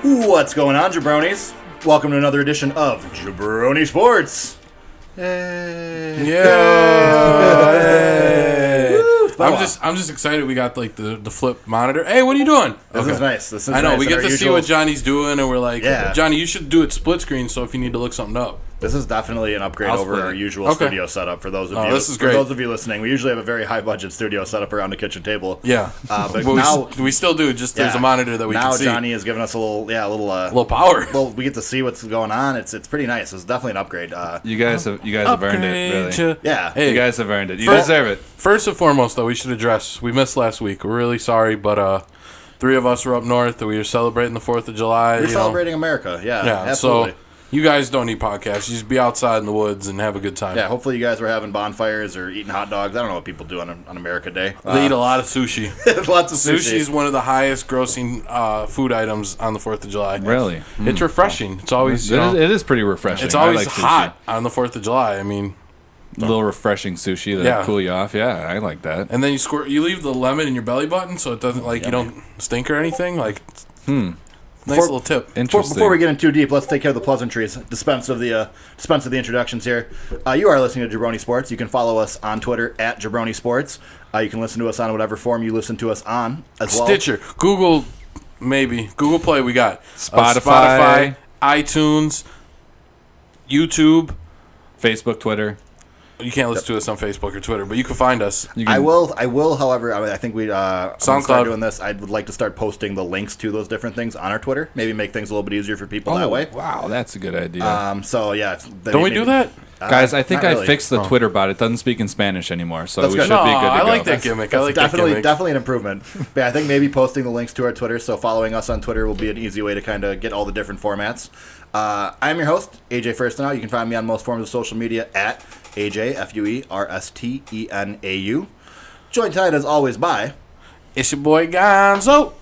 What's going on, Jabronis? Welcome to another edition of Jabroni Sports. Hey. Yeah. Hey. I'm just excited we got like the flip monitor. Hey, what are you doing? This is nice. I know, nice. we get to see what Johnny's doing, and we're like, Yeah. Johnny, you should do it split screen, so if you need to look something up. This is definitely an upgrade over our usual studio setup for those of you. This is great. For those of you listening, we usually have a very high budget studio set up around the kitchen table. Yeah, but now we still do. Just there's a monitor that we can see. Now Johnny has given us a little power. Well, we get to see what's going on. It's pretty nice. It's definitely an upgrade. You guys have earned it, really. Yeah, hey, you guys have earned it. You deserve it. First and foremost, though, we should address we missed last week. We're really sorry, but three of us were up north. We were celebrating the 4th of July. We're celebrating America. Yeah, absolutely. So you guys don't need podcasts. You just be outside in the woods and have a good time. Yeah, hopefully you guys were having bonfires or eating hot dogs. I don't know what people do on America Day. They eat a lot of sushi. Lots of sushi. Sushi is one of the highest grossing food items on the 4th of July. Really? It's refreshing. It's always it is pretty refreshing. It's always like hot on the 4th of July. I mean, a little refreshing sushi that'll cool you off. Yeah, I like that. And then you leave the lemon in your belly button so it doesn't you don't stink or anything. Nice little tip. Interesting. Before we get in too deep, let's take care of the pleasantries. Dispense of the introductions here. You are listening to Jabroni Sports. You can follow us on Twitter at Jabroni Sports. You can listen to us on whatever form you listen to us on as well. Stitcher, Google, maybe Google Play. We got Spotify, iTunes, YouTube, Facebook, Twitter. You can't listen to us on Facebook or Twitter, but you can find us. I will. However, I think we start doing this. I would like to start posting the links to those different things on our Twitter. Maybe make things a little bit easier for people that way. Wow, that's a good idea. So yeah, don't we do that? Guys, I think really. I fixed the Twitter bot. It doesn't speak in Spanish anymore, so we should be good to I go. like that gimmick. I like that gimmick. Definitely an improvement. But yeah, I think maybe posting the links to our Twitter, so following us on Twitter will be an easy way to kind of get all the different formats. I'm your host, AJ Firstenau. You can find me on most forms of social media at AJ FUERSTENAU. Joined tonight as always by It's your boy Gonzo.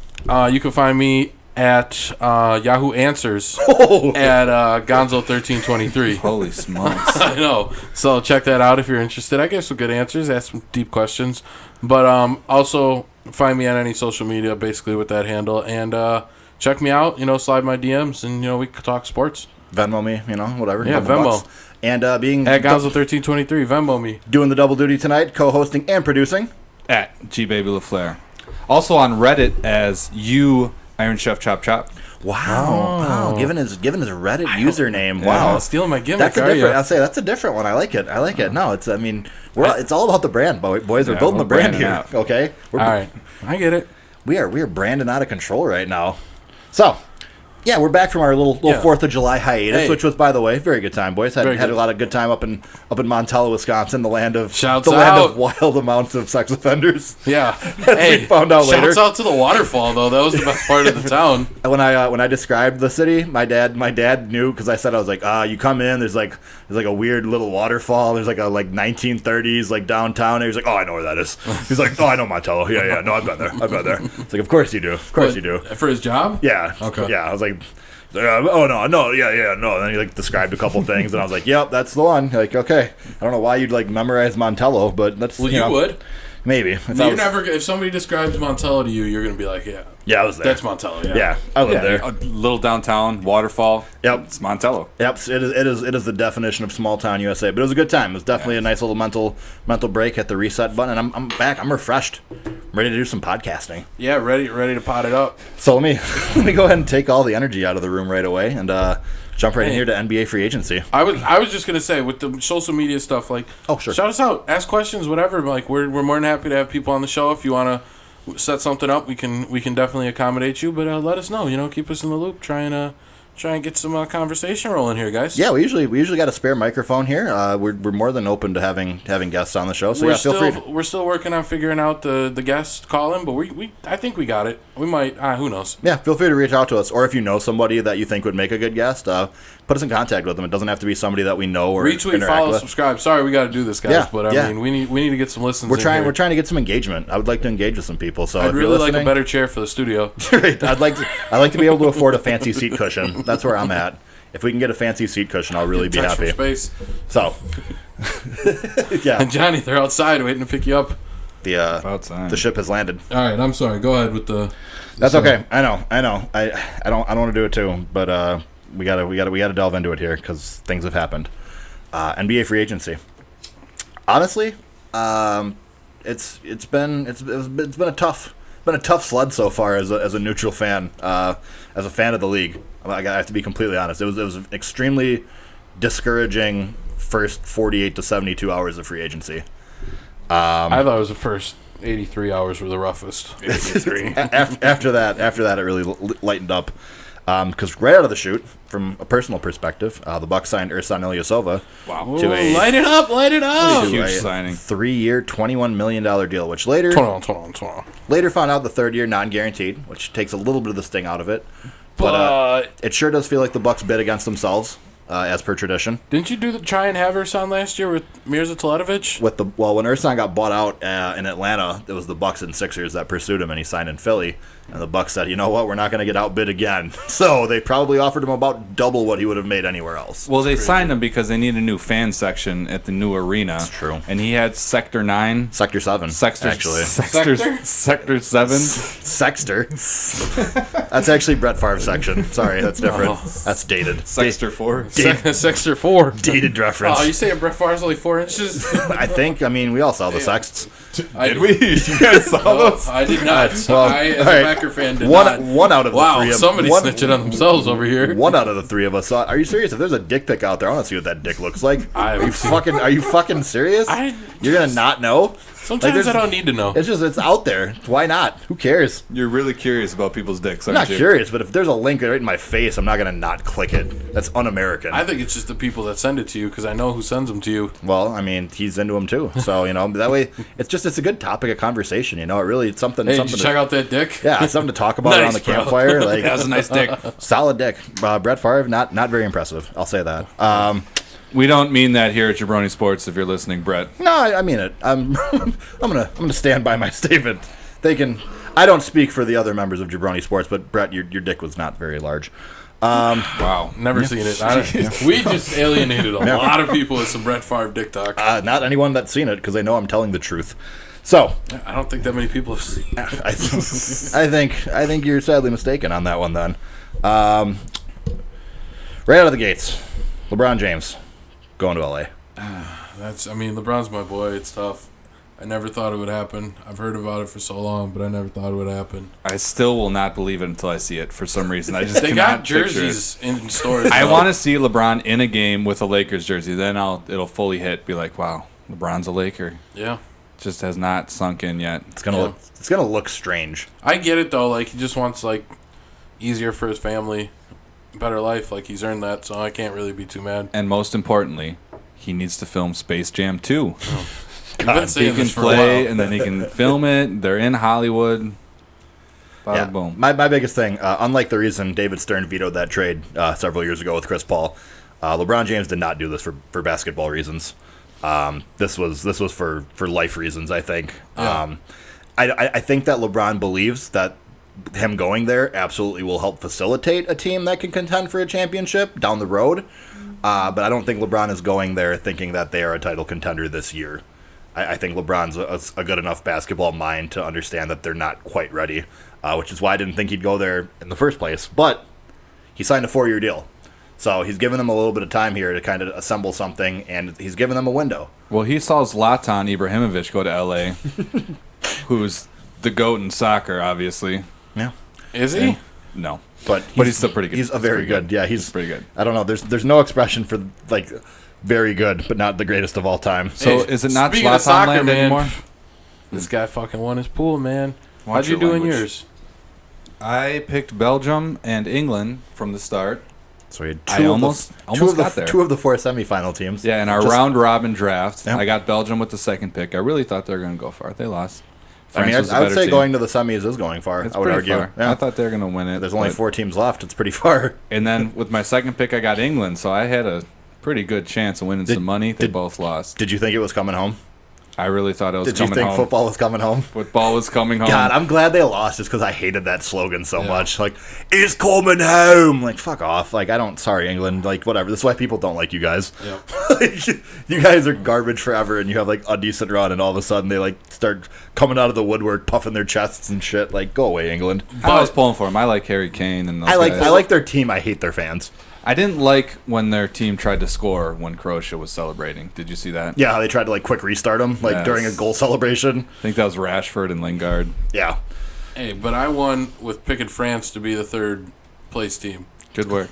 You can find me at Yahoo Answers at Gonzo1323. Holy smokes. I know. So check that out if you're interested. I get some good answers, ask some deep questions. But also find me on any social media basically with that handle. And check me out, slide my DMs and, we can talk sports. Venmo me, whatever. Yeah, Venmo. Bucks. And being at Gonzo1323, Venmo me. Doing the double duty tonight, co-hosting and producing at GBabyLaFleur. Also on Reddit as Iron Chef Chop Chop. Wow. Giving his Reddit username. Wow. Stealing my gimmick. That's a different. I'll say that's a different one. I like it. No, it's it's all about the brand, boys. We're building the brand here. Out. Okay. All right. I get it. We are branding out of control right now. So, yeah, we're back from our little 4th of July hiatus, which was, by the way, very good time, boys. Had a lot of good time up in Montello, Wisconsin, the land of wild amounts of sex offenders. Yeah. We found out later. Shouts out to the waterfall though. That was the best part of the town. When I described the city, my dad knew because I said I was like, you come in, there's like a weird little waterfall. There's like a 1930s downtown. And he was like, I know where that is. He's like, I know Montello. Yeah. No, I've been there. It's like, of course you do. You do. For his job? Yeah. Okay. Yeah. I was like, no. And then he described a couple things, and I was like, yep, that's the one. Okay. I don't know why you'd memorize Montello, but that's you would. Maybe. If somebody describes Montello to you, you're gonna be like, yeah, I was there. That's Montello. Yeah, I live there. A little downtown waterfall. Yep, it's Montello. Yep, it is the definition of small town USA. But it was a good time. It was definitely a nice little mental break. Hit the reset button, and I'm back. I'm refreshed. I'm ready to do some podcasting. Yeah, ready to pot it up. So let me go ahead and take all the energy out of the room right away and jump right in here to NBA free agency. I was just gonna say with the social media stuff, sure, shout us out, ask questions, whatever. We're more than happy to have people on the show. If you want to set something up, we can definitely accommodate you. But let us know. Keep us in the loop. Try and get some conversation rolling here, guys. Yeah, we usually got a spare microphone here. We're more than open to having guests on the show. So feel free. We're still working on figuring out the guest calling, but I think we got it. We might. Who knows? Yeah, feel free to reach out to us, or if you know somebody that you think would make a good guest, put us in contact with them. It doesn't have to be somebody that we know or retweet, follow, subscribe. Sorry, we got to do this, guys. Yeah, but I mean, we need to get some listens. We're trying to get some engagement. I would like to engage with some people. So I'd really like a better chair for the studio. I'd like to be able to afford a fancy seat cushion. That's where I'm at. If we can get a fancy seat cushion, I'll really be happy. Space. So, yeah. And Johnny, they're outside waiting to pick you up. The ship has landed. All right, I'm sorry. Go ahead with the. That's okay. I know. I don't want to do it too, but we gotta delve into it here because things have happened. NBA free agency. Honestly, it's been a tough sled so far as a neutral fan, as a fan of the league. I have to be completely honest. It was an extremely discouraging first 48 to 72 hours of free agency. I thought it was the first 83 hours were the roughest. 83. after that, it really lightened up. Because right out of the chute, from a personal perspective, the Bucks signed Ersan Ilyasova. Wow! Light it up! Huge signing. 3-year, $21 million deal, which later found out the third year non-guaranteed, which takes a little bit of the sting out of it. But it sure does feel like the Bucks bid against themselves, as per tradition. Didn't you try and have Ersan last year with Mirza Teletovic? When Ersan got bought out in Atlanta, it was the Bucks and Sixers that pursued him, and he signed in Philly. And the Bucks said, you know what, we're not going to get outbid again. So they probably offered him about double what he would have made anywhere else. Well, they signed him because they need a new fan section at the new arena. That's true. And he had Sector 9. Sector 7, actually. Sector 7? Sexter. That's actually Brett Favre's section. Sorry, that's different. Oh. That's dated. Sexter 4? Sexter 4. Dated reference. Oh, you saying Brett Favre's only 4 inches? we all saw the sexts. Did we? You guys saw those? I did not. Well, I, as a Packer fan, did one, not. One out of the three of somebody's snitching on themselves over here. One out of the three of us saw it. Are you serious? If there's a dick pic out there, I want to see what that dick looks like. Are you fucking serious? You're gonna not know? Sometimes I don't need to know. It's out there. Why not? Who cares? You're really curious about people's dicks, aren't I'm not curious, but if there's a link right in my face, I'm not gonna not click it. That's un-American. I think it's just the people that send it to you because I know who sends them to you. Well, he's into them too. So that way, it's a good topic of conversation. It really it's something. Hey, something did you check out that dick? Yeah, something to talk about around the campfire. Like that was a nice dick. Solid dick. Brett Favre, not very impressive. I'll say that. We don't mean that here at Jabroni Sports. If you're listening, Brett. No, I mean it. I'm gonna stand by my statement. I don't speak for the other members of Jabroni Sports, but Brett, your dick was not very large. Wow, never seen it. We just alienated a lot of people with some Brett Favre dick talk. Not anyone that's seen it because they know I'm telling the truth. So I don't think that many people have seen it. I think you're sadly mistaken on that one. Then, right out of the gates, LeBron James going to LA. LeBron's my boy. It's tough. I never thought it would happen. I've heard about it for so long, but I never thought it would happen. I still will not believe it until I see it for some reason. I just they got jerseys in stores. I want to see LeBron in a game with a Lakers jersey. Then it'll fully hit. Be like, wow, LeBron's a Laker. Yeah. Just has not sunk in yet. It's gonna look strange. I get it though. Like he just wants easier for his family, better life. Like he's earned that, so I can't really be too mad. And most importantly, he needs to film Space Jam 2. He can play, and then he can film it. They're in Hollywood. Bada boom. My biggest thing, unlike the reason David Stern vetoed that trade several years ago with Chris Paul, LeBron James did not do this for basketball reasons. This was for life reasons, I think. Yeah. I think that LeBron believes that him going there absolutely will help facilitate a team that can contend for a championship down the road. But I don't think LeBron is going there thinking that they are a title contender this year. I think LeBron's a good enough basketball mind to understand that they're not quite ready, which is why I didn't think he'd go there in the first place. But he signed a 4-year deal. So he's given them a little bit of time here to kind of assemble something, and he's given them a window. Well, he saw Zlatan Ibrahimovic go to L.A., who's the GOAT in soccer, obviously. Yeah. Is he? No. But he's still pretty good. He's very good. Yeah, he's pretty good. I don't know. There's no expression for, very good, but not the greatest of all time. So is it not Zlatan land anymore? This guy fucking won his pool, man. How'd you do in yours? I picked Belgium and England from the start. So we had almost got there. 2 of the 4 semifinal teams. Yeah, in our round-robin draft, I got Belgium with the second pick. I really thought they were going to go far. They lost. France I would say team. Going to the semis is going far. It's I would argue. Far. Yeah. I thought they were going to win it. There's only 4 teams left. It's pretty far. And then with my second pick, I got England, so I had a pretty good chance of winning some money. They both lost. Did you think it was coming home? I really thought it was Did you coming think home. football was coming home? Football was coming home. God, I'm glad they lost just because I hated that slogan so much. Like, it's coming home. Like, fuck off. Like, sorry, England. Like, whatever. That's why people don't like you guys. Yep. Like, you guys are garbage forever, and you have, like, a decent run, and all of a sudden they, like, start coming out of the woodwork, puffing their chests and shit. Like, go away, England. I was pulling for him. I like Harry Kane and those I guys. like their team. I hate their fans. I didn't like when their team tried to score when Croatia was celebrating. Did you see that? Yeah, they tried to, like, quick restart them, like, Yes. during a goal celebration. I think that was Rashford and Lingard. Yeah. Hey, but I won with picking France to be the third place team. Good work.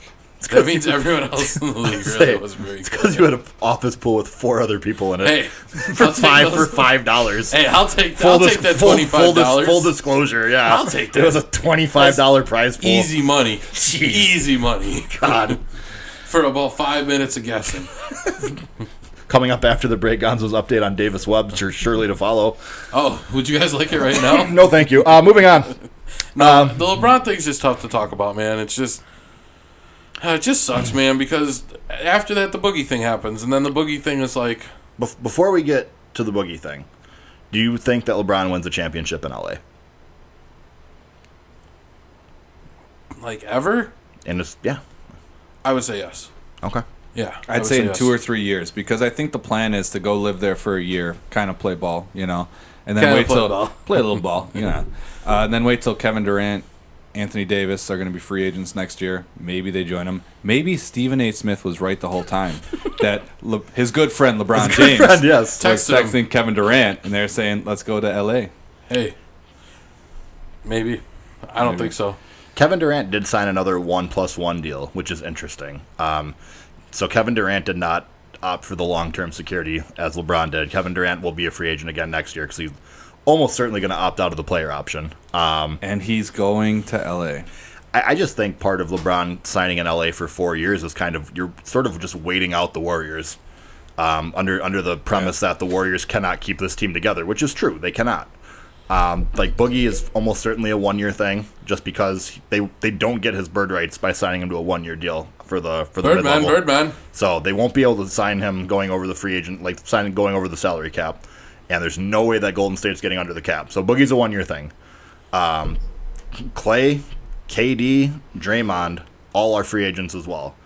That means everyone else in the league really was very good. Because you had an office pool with 4 other people in it. Hey, for I'll take those- $5. Hey, I'll take that $25. Full disclosure, yeah. I'll take that. It was a $25 prize pool. Easy money. Jeez. Easy money. God. For about 5 minutes of guessing. Coming up after the break, Gonzo's update on Davis Webb, surely to follow. Oh, would you guys like it right now? No, thank you. Moving on. No, the LeBron thing's just tough to talk about, man. It just sucks, man, because after that, the Boogie thing happens, and then the Boogie thing is like... Before we get to the Boogie thing, do you think that LeBron wins a championship in LA? Like, ever? And it's, yeah. I would say yes. Okay. Yeah. I I'd would say in yes. 2 or 3 years because I think the plan is to go live there for a year, kind of play ball, and then Kinda wait play till ball. play a little ball, and then wait till Kevin Durant, Anthony Davis are going to be free agents next year. Maybe they join them. Maybe Stephen A. Smith was right the whole time that his good friend LeBron James friend, yes. was Texted him. texting Kevin Durant, and they're saying, "Let's go to L.A." Hey. Maybe. I don't think so. Kevin Durant did sign another 1+1 deal, which is interesting. So Kevin Durant did not opt for the long-term security as LeBron did. Kevin Durant will be a free agent again next year because he's almost certainly going to opt out of the player option. And he's going to L.A. I just think part of LeBron signing in LA for 4 years is kind of you're sort of just waiting out the Warriors under the premise that the Warriors cannot keep this team together, which is true. They cannot. Like Boogie is almost certainly a 1-year thing, just because they don't get his bird rights by signing him to a 1-year deal for the mid-level. Birdman. So they won't be able to sign him going over the free agent, going over the salary cap. And there's no way that Golden State's getting under the cap. So Boogie's a 1-year thing. Clay, KD, Draymond, all are free agents as well.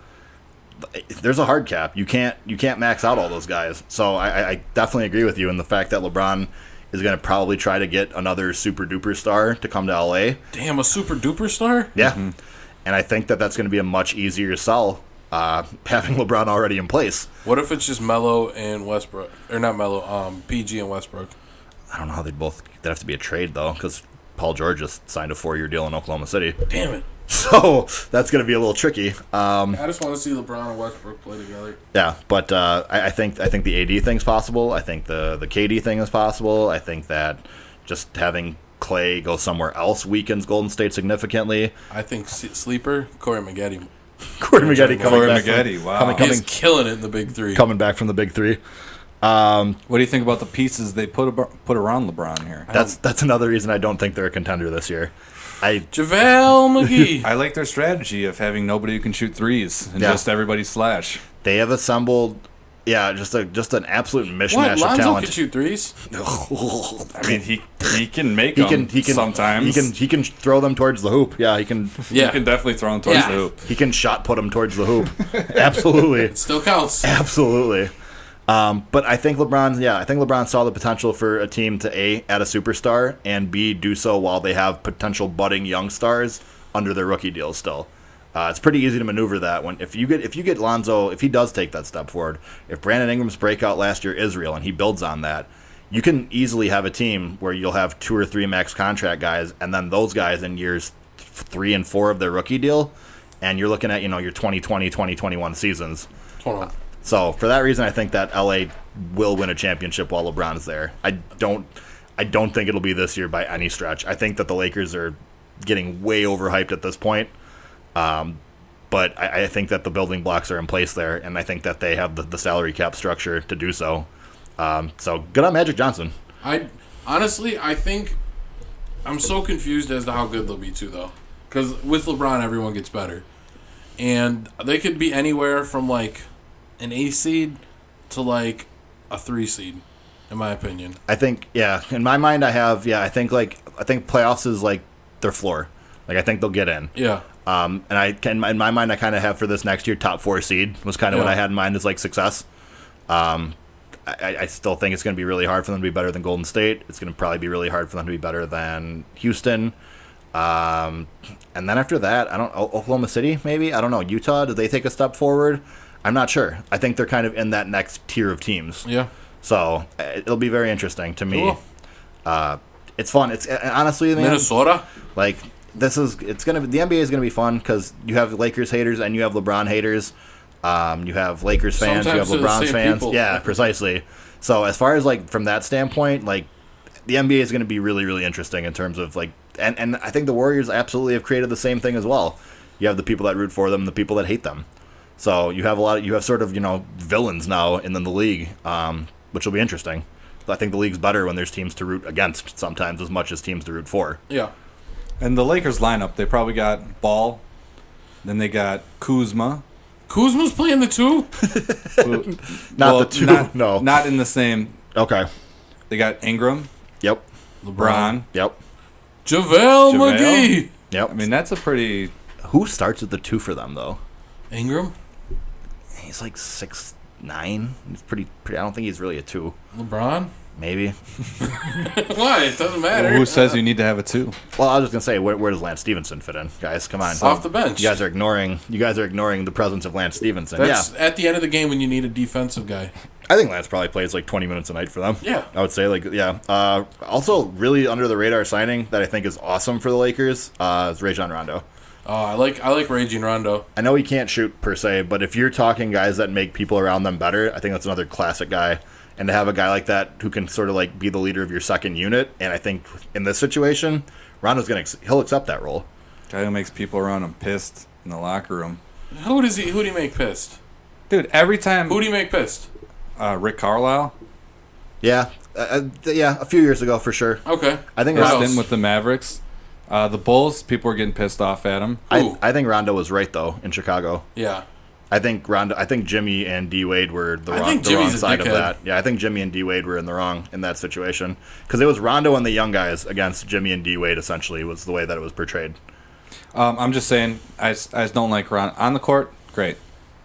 There's a hard cap. You can't max out all those guys. So I definitely agree with you in the fact that LeBron is going to probably try to get another super duper star to come to LA. Damn, a super duper star? Yeah. Mm-hmm. And I think that that's going to be a much easier sell having LeBron already in place. What if it's just Melo and Westbrook? Or not Melo, PG and Westbrook. I don't know how they'd have to be a trade, though, because Paul George just signed a 4-year deal in Oklahoma City. Damn it. So that's going to be a little tricky. I just want to see LeBron and Westbrook play together. Yeah, but I think the AD thing's possible. I think the KD thing is possible. I think that just having Clay go somewhere else weakens Golden State significantly. I think sleeper, Corey Maggette. Corey Maggette wow. He's killing it in the big three. coming back from the big three. What do you think about the pieces they put around LeBron here? That's another reason I don't think they're a contender this year. JaVale McGee. I like their strategy of having nobody who can shoot threes and just everybody slash. They have assembled, just an absolute mishmash What? of Lonzo talent. can shoot threes? I mean, he can make them sometimes. He can throw them towards the hoop. Yeah, he can. He can definitely throw them towards the hoop. He can shot put them towards the hoop. Absolutely. It still counts. Absolutely. But I think LeBron saw the potential for a team to A, add a superstar, and B, do so while they have potential budding young stars under their rookie deals still. It's pretty easy to maneuver that if you get Lonzo, if he does take that step forward, if Brandon Ingram's breakout last year is real and he builds on that, you can easily have a team where you'll have 2 or 3 max contract guys, and then those guys in years 3 and 4 of their rookie deal, and you're looking at your 2020, 2021 seasons. Hold on. So for that reason, I think that LA will win a championship while LeBron's there. I don't think it'll be this year by any stretch. I think that the Lakers are getting way overhyped at this point. But I think that the building blocks are in place there, and I think that they have the salary cap structure to do so. So good on Magic Johnson. I think I'm so confused as to how good they'll be too, though. Because with LeBron, everyone gets better, and they could be anywhere from like an A seed to like a 3 seed, in my opinion. I think, in my mind, I think playoffs is like their floor. Like, I think they'll get in. Yeah. And in my mind, I kind of have for this next year, top 4 seed was kind of what I had in mind as like success. I still think it's going to be really hard for them to be better than Golden State. It's going to probably be really hard for them to be better than Houston. And then after that, I don't know, Oklahoma City, maybe? I don't know. Utah, did they take a step forward? I'm not sure. I think they're kind of in that next tier of teams. Yeah. So it'll be very interesting to me. Cool. It's fun. It's honestly, man, Minnesota? like, the NBA is going to be fun because you have Lakers haters and you have LeBron haters. You have Lakers fans, Sometimes you have they're the LeBron same fans. people. Yeah, precisely. So as far as like from that standpoint, like the NBA is going to be really, really interesting in terms of like, and I think the Warriors absolutely have created the same thing as well. You have the people that root for them, the people that hate them. So you have sort of, villains now in the league, which will be interesting. I think the league's better when there's teams to root against sometimes as much as teams to root for. Yeah. And the Lakers lineup, they probably got Ball, then they got Kuzma. Kuzma's playing the 2? The 2, no. Not in the same. Okay. They got Ingram, Yep. LeBron. Yep. JaVale McGee. Yep. I mean, that's a pretty... Who starts at the 2 for them, though? Ingram? He's like 6'9". He's pretty. I don't think he's really a 2. LeBron? Maybe. Why? It doesn't matter. Who says you need to have a 2? Well, I was just gonna say, where does Lance Stevenson fit in, guys? Come on. Off the bench. You guys are ignoring the presence of Lance Stevenson. That's at the end of the game when you need a defensive guy. I think Lance probably plays like 20 minutes a night for them. Yeah. I would say also, really under the radar signing that I think is awesome for the Lakers is Rajon Rondo. Oh, I like Rajon Rondo. I know he can't shoot per se, but if you're talking guys that make people around them better, I think that's another classic guy. And to have a guy like that who can sort of like be the leader of your second unit, and I think in this situation, Rondo's he'll accept that role. Guy who makes people around him pissed in the locker room. Who do you make pissed? Dude, every time... Who do you make pissed? Rick Carlisle. Yeah, a few years ago for sure. Okay. I think First in with the Mavericks. The Bulls, people were getting pissed off at him. I think Rondo was right though in Chicago. Yeah. I think Jimmy and D Wade were the wrong side of that. Yeah, I think Jimmy and D Wade were in the wrong in that situation because it was Rondo and the young guys against Jimmy and D Wade. Essentially, was the way that it was portrayed. I'm just saying, I just don't like Rondo on the court. Great,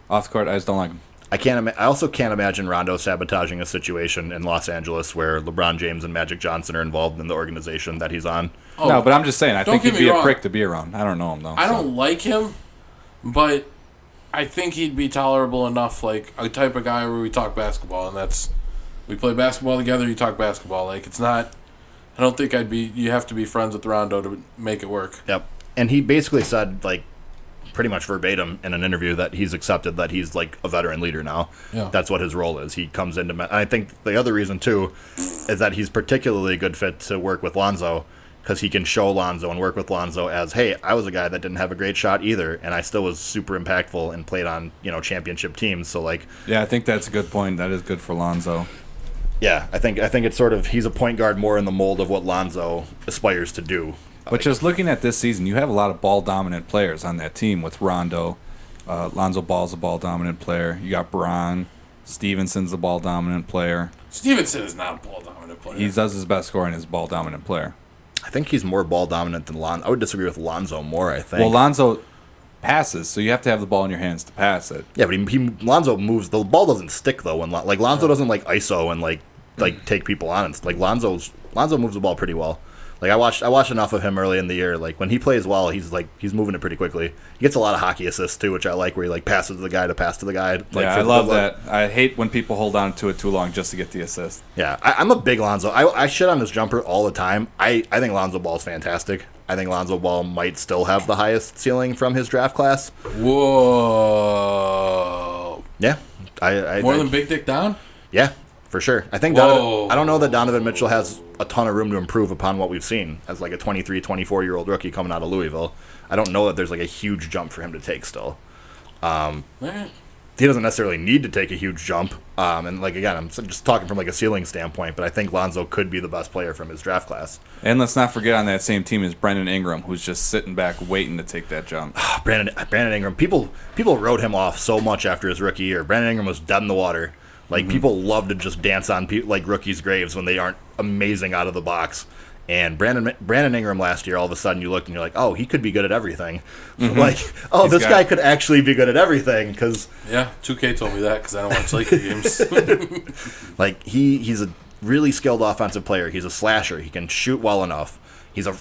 off the court, I just don't like him. I also can't imagine Rondo sabotaging a situation in Los Angeles where LeBron James and Magic Johnson are involved in the organization that he's on. Oh, no, but I'm just saying, I think he'd be wrong. a prick to be around. I don't know him though. I don't like him, but I think he'd be tolerable enough, like a type of guy where we talk basketball, and we play basketball together. You talk basketball, like it's not. I don't think you have to be friends with Rondo to make it work. Yep, and he basically said like pretty much verbatim in an interview that he's accepted that he's like a veteran leader now. Yeah, that's what his role is. He comes into. And I think the other reason too is that he's particularly a good fit to work with Lonzo. Because he can show Lonzo and work with Lonzo as, hey, I was a guy that didn't have a great shot either, and I still was super impactful and played on championship teams. So like, yeah, I think that's a good point. That is good for Lonzo. Yeah, I think it's sort of he's a point guard more in the mold of what Lonzo aspires to do. But just looking at this season, you have a lot of ball dominant players on that team with Rondo. Lonzo Ball's a ball dominant player. You got Bron. Stevenson's a ball dominant player. Stevenson is not a ball dominant player. He does his best scoring as a ball dominant player. I think he's more ball dominant than Lonzo. I would disagree with Lonzo more, I think. Well, Lonzo passes, so you have to have the ball in your hands to pass it. Yeah, but Lonzo moves. The ball doesn't stick, though. When Lonzo doesn't, ISO and, take people on. It's, Lonzo moves the ball pretty well. I watched enough of him early in the year. When he plays well, he's moving it pretty quickly. He gets a lot of hockey assists, too, which I like, where he, passes to the guy to pass to the guy. Yeah, I love that. I hate when people hold on to it too long just to get the assist. Yeah, I'm a big Lonzo. I shit on his jumper all the time. I think Lonzo Ball's fantastic. I think Lonzo Ball might still have the highest ceiling from his draft class. Whoa. Yeah. More than Big Dick Don? Yeah, for sure. I think I don't know that Donovan Mitchell has a ton of room to improve upon what we've seen as a 23, 24-year-old rookie coming out of Louisville. I don't know that there's a huge jump for him to take still. He doesn't necessarily need to take a huge jump. And again, I'm just talking from a ceiling standpoint, but I think Lonzo could be the best player from his draft class. And let's not forget on that same team is Brandon Ingram, who's just sitting back waiting to take that jump. Brandon Ingram. People wrote him off so much after his rookie year. Brandon Ingram was dead in the water Like, people love to just dance on like rookies' graves when they aren't amazing out of the box. And Brandon Ingram last year, all of a sudden you looked and you're like, oh, he could be good at everything. Like, oh, this guy could actually be good at everything. Yeah, 2K told me that because I don't watch Laker games. Like, he's a really skilled offensive player. He's a slasher. He can shoot well enough. He's a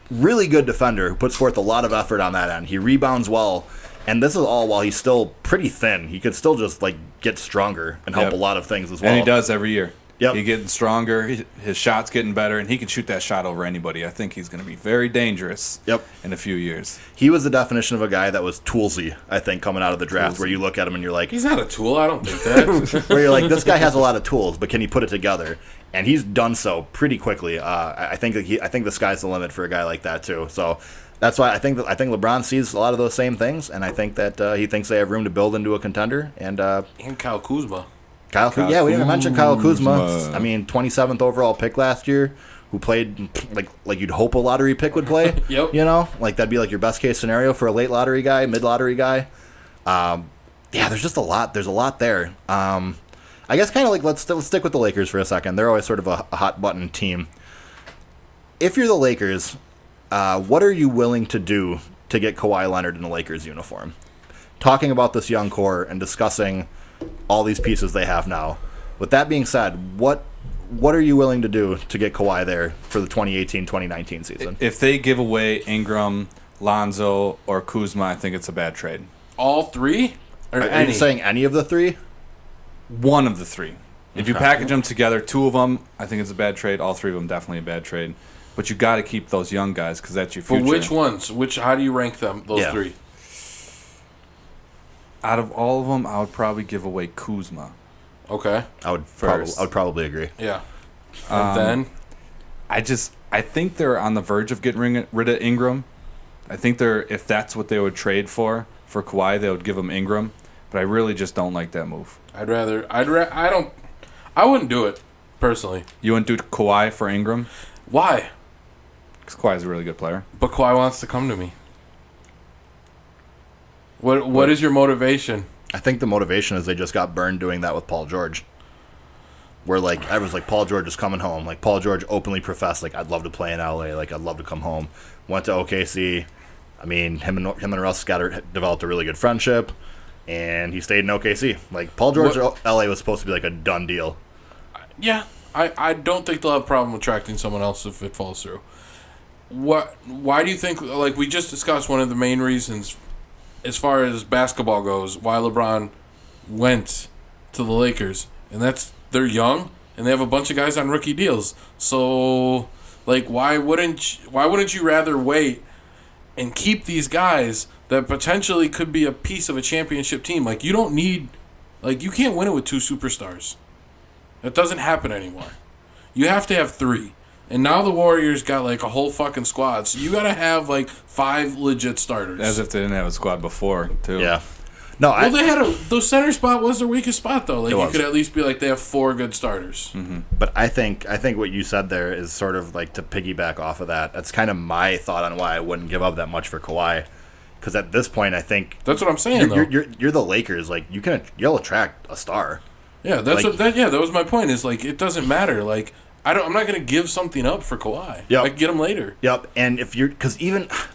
really good defender who puts forth a lot of effort on that end. He rebounds well. And this is all while he's still pretty thin. He could still just, like, get stronger and help a lot of things as well. And he does every year. Yep. He's getting stronger. His shot's getting better, and he can shoot that shot over anybody. I think he's going to be very dangerous in a few years. He was the definition of a guy that was toolsy, I think, coming out of the draft, where you look at him and you're like... He's not a tool. I don't think that. Where you're like, this guy has a lot of tools, but can he put it together? And he's done so pretty quickly. I think the sky's the limit for a guy like that, too. So... That's why I think LeBron sees a lot of those same things, and I think that he thinks they have room to build into a contender. And Kyle Kuzma. Yeah, we didn't mention Kyle Kuzma. I mean, 27th overall pick last year, who played like you'd hope a lottery pick would play. Yep. You know, like that'd be like your best case scenario for a late lottery guy, mid lottery guy. Yeah, there's just a lot. There's a lot there. I guess kind of like let's stick with the Lakers for a second. They're always sort of a hot button team. If you're the Lakers. What are you willing to do to get Kawhi Leonard in a Lakers uniform? Talking about this young core and discussing all these pieces they have now. With that being said, what are you willing to do to get Kawhi there for the 2018-2019 season? If they give away Ingram, Lonzo, or Kuzma, I think it's a bad trade. All three? Are you saying any of the three? One of the three. If you package them together, two of them, I think it's a bad trade. All three of them, definitely a bad trade. But you got to keep those young guys because that's your future. For which ones? How do you rank them? Those three. Out of all of them, I would probably give away Kuzma. Okay. I would probably agree. Yeah. And then I think they're on the verge of getting rid of Ingram. I think if that's what they would trade for Kawhi, they would give him Ingram. But I really just don't like that move. I wouldn't do it personally. You wouldn't do Kawhi for Ingram? Why? Because Kawhi's a really good player. But Kawhi wants to come to me. What is your motivation? I think the motivation is they just got burned doing that with Paul George. Where, like, I was like, Paul George is coming home. Like, Paul George openly professed, like, I'd love to play in LA. Like, I'd love to come home. Went to OKC. I mean, him and Russ developed a really good friendship. And he stayed in OKC. Like, Paul George LA was supposed to be, like, a done deal. Yeah. I don't think they'll have a problem attracting someone else if it falls through. Why do you think, like we just discussed, one of the main reasons as far as basketball goes why LeBron went to the Lakers, and they're young and they have a bunch of guys on rookie deals. So, like, why wouldn't you rather wait and keep these guys that potentially could be a piece of a championship team? Like, you don't need, like, you can't win it with two superstars. That doesn't happen anymore. You have to have three. And now the Warriors got, like, a whole fucking squad. So you got to have, like, 5 legit starters. As if they didn't have a squad before, too. Yeah. No, well, they had the center spot was their weakest spot, though. Like, you was. could at least be like, they have 4 good starters. Mm-hmm. But I think what you said there is sort of like to piggyback off of that. That's kind of my thought on why I wouldn't give up that much for Kawhi. Because at this point, I think that's what I'm saying. You're the Lakers. Like, you'll attract a star. Yeah, that was my point. Is like, it doesn't matter. Like, I'm not going to give something up for Kawhi. Yep. I can get him later. Yep. And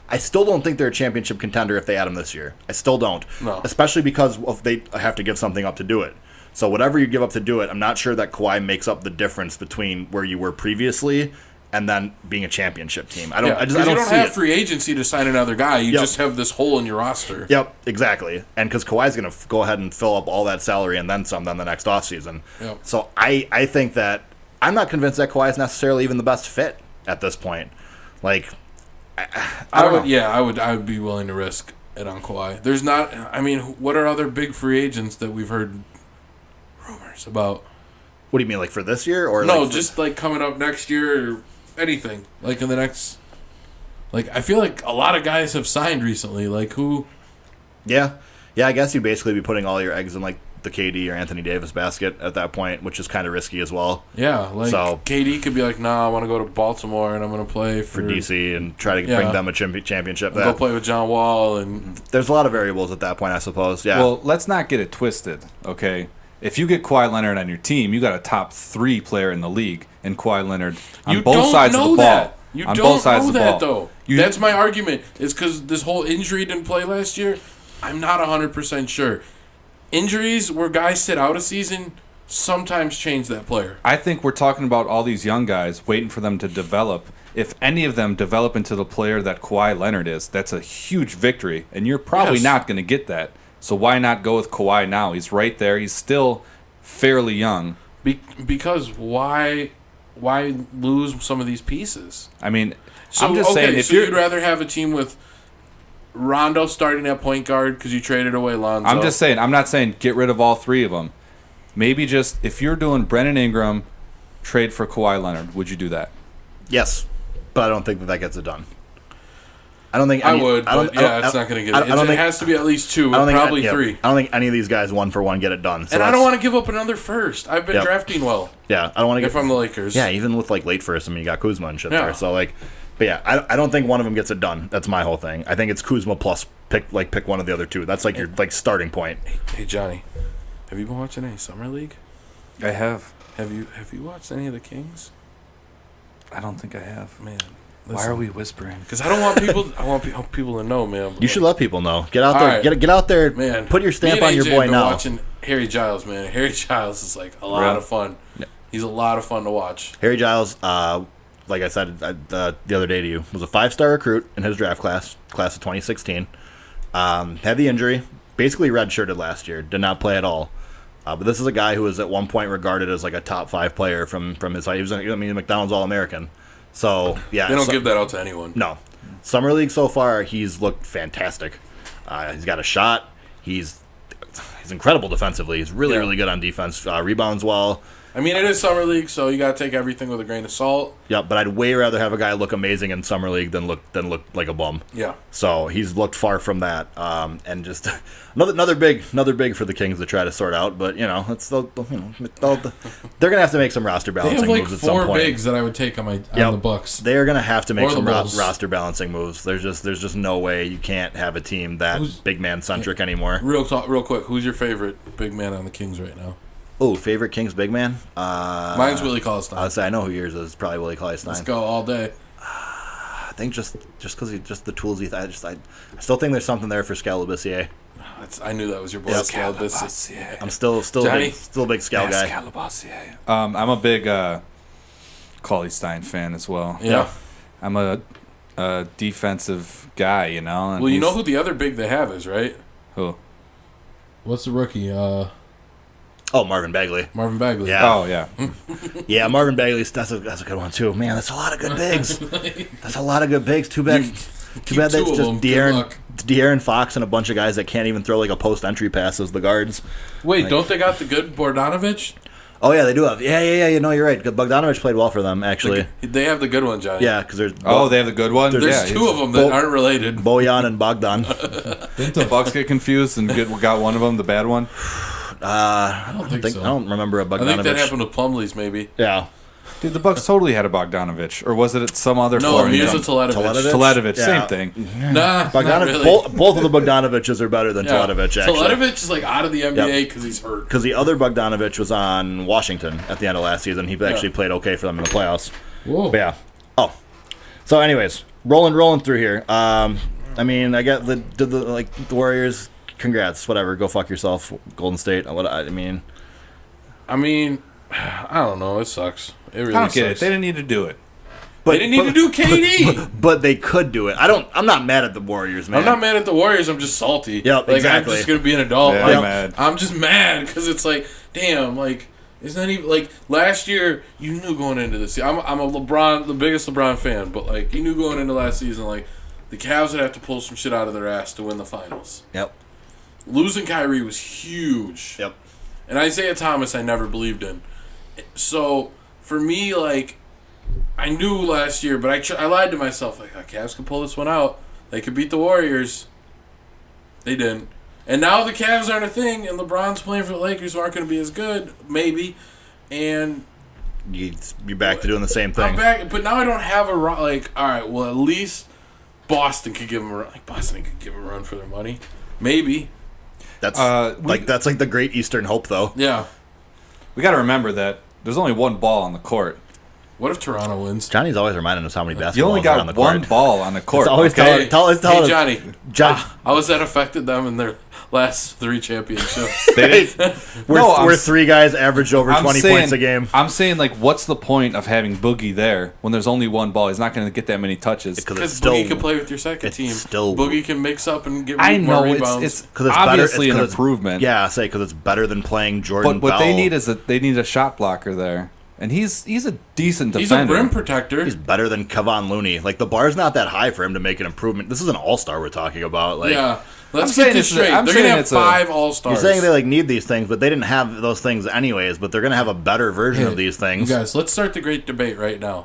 I still don't think they're a championship contender if they add him this year. I still don't. No. Especially because they have to give something up to do it. So whatever you give up to do it, I'm not sure that Kawhi makes up the difference between where you were previously and then being a championship team. I don't have free agency to sign another guy. You just have this hole in your roster. Yep, exactly. And because Kawhi's going to go ahead and fill up all that salary and then some then the next offseason. Yep. So I think that I'm not convinced that Kawhi is necessarily even the best fit at this point. Like, I would be willing to risk it on Kawhi. There's not. I mean, what are other big free agents that we've heard rumors about? What do you mean, like for this year or no? Just like coming up next year or anything. Like in the next. Like, I feel like a lot of guys have signed recently. Like who? Yeah. I guess you'd basically be putting all your eggs in like the KD or Anthony Davis basket at that point, which is kind of risky as well. Yeah, like KD could be like, nah, I want to go to Baltimore and I'm going to play for DC and try to bring them a championship. Go play with John Wall. And there's a lot of variables at that point, I suppose. Yeah. Well, let's not get it twisted, okay? If you get Kawhi Leonard on your team, you got a top 3 player in the league in Kawhi Leonard on You both don't sides of know the ball. that. You on don't both sides know of the that, ball. though. That's my argument. It's because this whole injury didn't play last year. I'm not 100% sure. Injuries where guys sit out a season sometimes change that player. I think we're talking about all these young guys waiting for them to develop. If any of them develop into the player that Kawhi Leonard is, that's a huge victory, and you're probably not going to get that. So why not go with Kawhi now? He's right there. He's still fairly young. Because why lose some of these pieces? I mean, So, I'm just saying, if you'd rather have a team with Rondo starting at point guard because you traded away Lonzo. I'm just saying, I'm not saying get rid of all 3 of them. Maybe just, if you're doing Brennan Ingram, trade for Kawhi Leonard, would you do that? Yes, but I don't think that gets it done. I don't think I would, but it's not going to get it. It has to be at least 2, probably 3. I don't think any of these guys 1 for 1 get it done. So and I don't want to give up another first. I've been drafting well. Yeah, I don't want to. If I'm the Lakers, yeah, even with like late first, I mean, you got Kuzma and shit Yeah. there. So like, but yeah, I don't think one of them gets it done. That's my whole thing. I think it's Kuzma plus pick one of the other 2. That's like your like starting point. Hey Johnny, have you been watching any Summer League? I have. Have you watched any of the Kings? I don't think I have. Man, Why are we whispering? Because I don't want people. I want people to know, man. You should let people know. Get out there. Right. Get out there. Man, put your stamp me and on your AJ boy have been now. Watching Harry Giles, man. Harry Giles is like a lot of fun. Yeah. He's a lot of fun to watch. Harry Giles, like I said the other day to you, was a 5-star recruit in his draft class of 2016. Had the injury, basically redshirted last year, did not play at all. But this is a guy who was at one point regarded as like a top 5 player from his height. He was, McDonald's All-American. So yeah, They don't give that out to anyone. No, Summer League so far, he's looked fantastic. He's got a shot. He's incredible defensively. He's really good on defense. Rebounds well. I mean, it is Summer League, so you got to take everything with a grain of salt. Yeah, but I'd way rather have a guy look amazing in Summer League than look like a bum. Yeah. So he's looked far from that, and just another big for the Kings to try to sort out. But they're gonna have to make some roster They balancing have like moves at some 4 point. bigs that I would take on the Bucks. They are gonna have to make Or some the Bulls. roster balancing moves. There's just no way you can't have a team that big man centric anymore. Real quick, who's your favorite big man on the Kings right now? Oh, favorite Kings big man? Mine's Willie Cauley-Stein. I'd say I know who yours is. Probably Willie Cauley-Stein. Let's go all day. I think just because the tools I still think there's something there for Scalabissier. I knew that was your boy, Scalabissier. I'm still Johnny? a big Scal guy. Scalabissier. I'm a big Cauley-Stein fan as well. Yeah. I'm a defensive guy, And Well, you know who the other big they have is, right? Who? What's the rookie? Oh, Marvin Bagley. Marvin Bagley. Yeah. Oh, yeah. Yeah, Marvin Bagley's that's a good one too. Man, that's a lot of good bigs. That's a lot of good bigs. Too bad that's just De'Aaron Fox and a bunch of guys that can't even throw like a post entry pass as the guards. Wait, don't they got the good Bogdanovich? Oh yeah, they do have. Yeah. You know, you're right. Bogdanovich played well for them actually. They have the good one, Johnny. Yeah, because there's. Oh, they have the good one. There's 2 of them that aren't related. Bojan and Bogdan. Didn't the Bucks get confused and got one of them, the bad one? I don't think so. I don't remember a Bogdanovich. I think that happened with Plumlee's, maybe. Yeah. Dude, the Bucks totally had a Bogdanovich, or was it some other? No, here's a Teletovic. Teletovic, Yeah. same thing. Nah, not really. Both of the Bogdanoviches are better than Teletovic, actually. Teletovic is like out of the NBA because he's hurt. Because the other Bogdanovich was on Washington at the end of last season. He actually played okay for them in the playoffs. Whoa. But yeah. Oh. So, anyways, rolling through here. I mean, I got the Warriors. Congrats, whatever. Go fuck yourself, Golden State. I mean, I don't know. It sucks. It really I don't get sucks. it. They didn't need to do it. They didn't need to do KD. But they could do it. I'm not mad at the Warriors, man. I'm not mad at the Warriors. I'm just salty. Yep, like, exactly. I'm just gonna be an adult. Yeah, Like, I'm mad. I'm just mad because it's like, damn, like it's not even like last year. You knew going into this. I'm the biggest LeBron fan, but like you knew going into last season, like the Cavs would have to pull some shit out of their ass to win the finals. Yep. Losing Kyrie was huge. Yep. And Isaiah Thomas, I never believed in. So for me, like, I knew last year, but I lied to myself. Like, Cavs could pull this one out. They could beat the Warriors. They didn't. And now the Cavs aren't a thing, and LeBron's playing for the Lakers, who aren't going to be as good, maybe. And you're back to doing the same thing. I'm back, but now I don't have a run. Like, all right, well, at least Boston could give them a run. Like, Boston could give them a run for their money. Maybe. That's that's like the Great Eastern Hope, though. Yeah. We got to remember that there's only one ball on the court. What if Toronto wins? Johnny's always reminding us how many basketballs You only are on the got one court. ball on the court. It's always okay? tell Hey, us. Johnny. John, How has that affected them in their last 3 championships? we're 3 guys averaged over 20 points a game. I'm saying, like, what's the point of having Boogie there when there's only one ball? He's not going to get that many touches. Because Boogie can play with your second team. Boogie can mix up and get more rebounds. It's obviously an improvement. Yeah, because it's better than playing Jordan But what Bell. they need is a shot blocker there. And he's a decent defender. He's a rim protector. He's better than Kevon Looney. Like, the bar's not that high for him to make an improvement. This is an all-star we're talking about. Like, yeah. Let's get this straight. They're going to have 5 all-stars. You're saying they need these things, but they didn't have those things anyways, but they're going to have a better version of these things. You guys, let's start the great debate right now.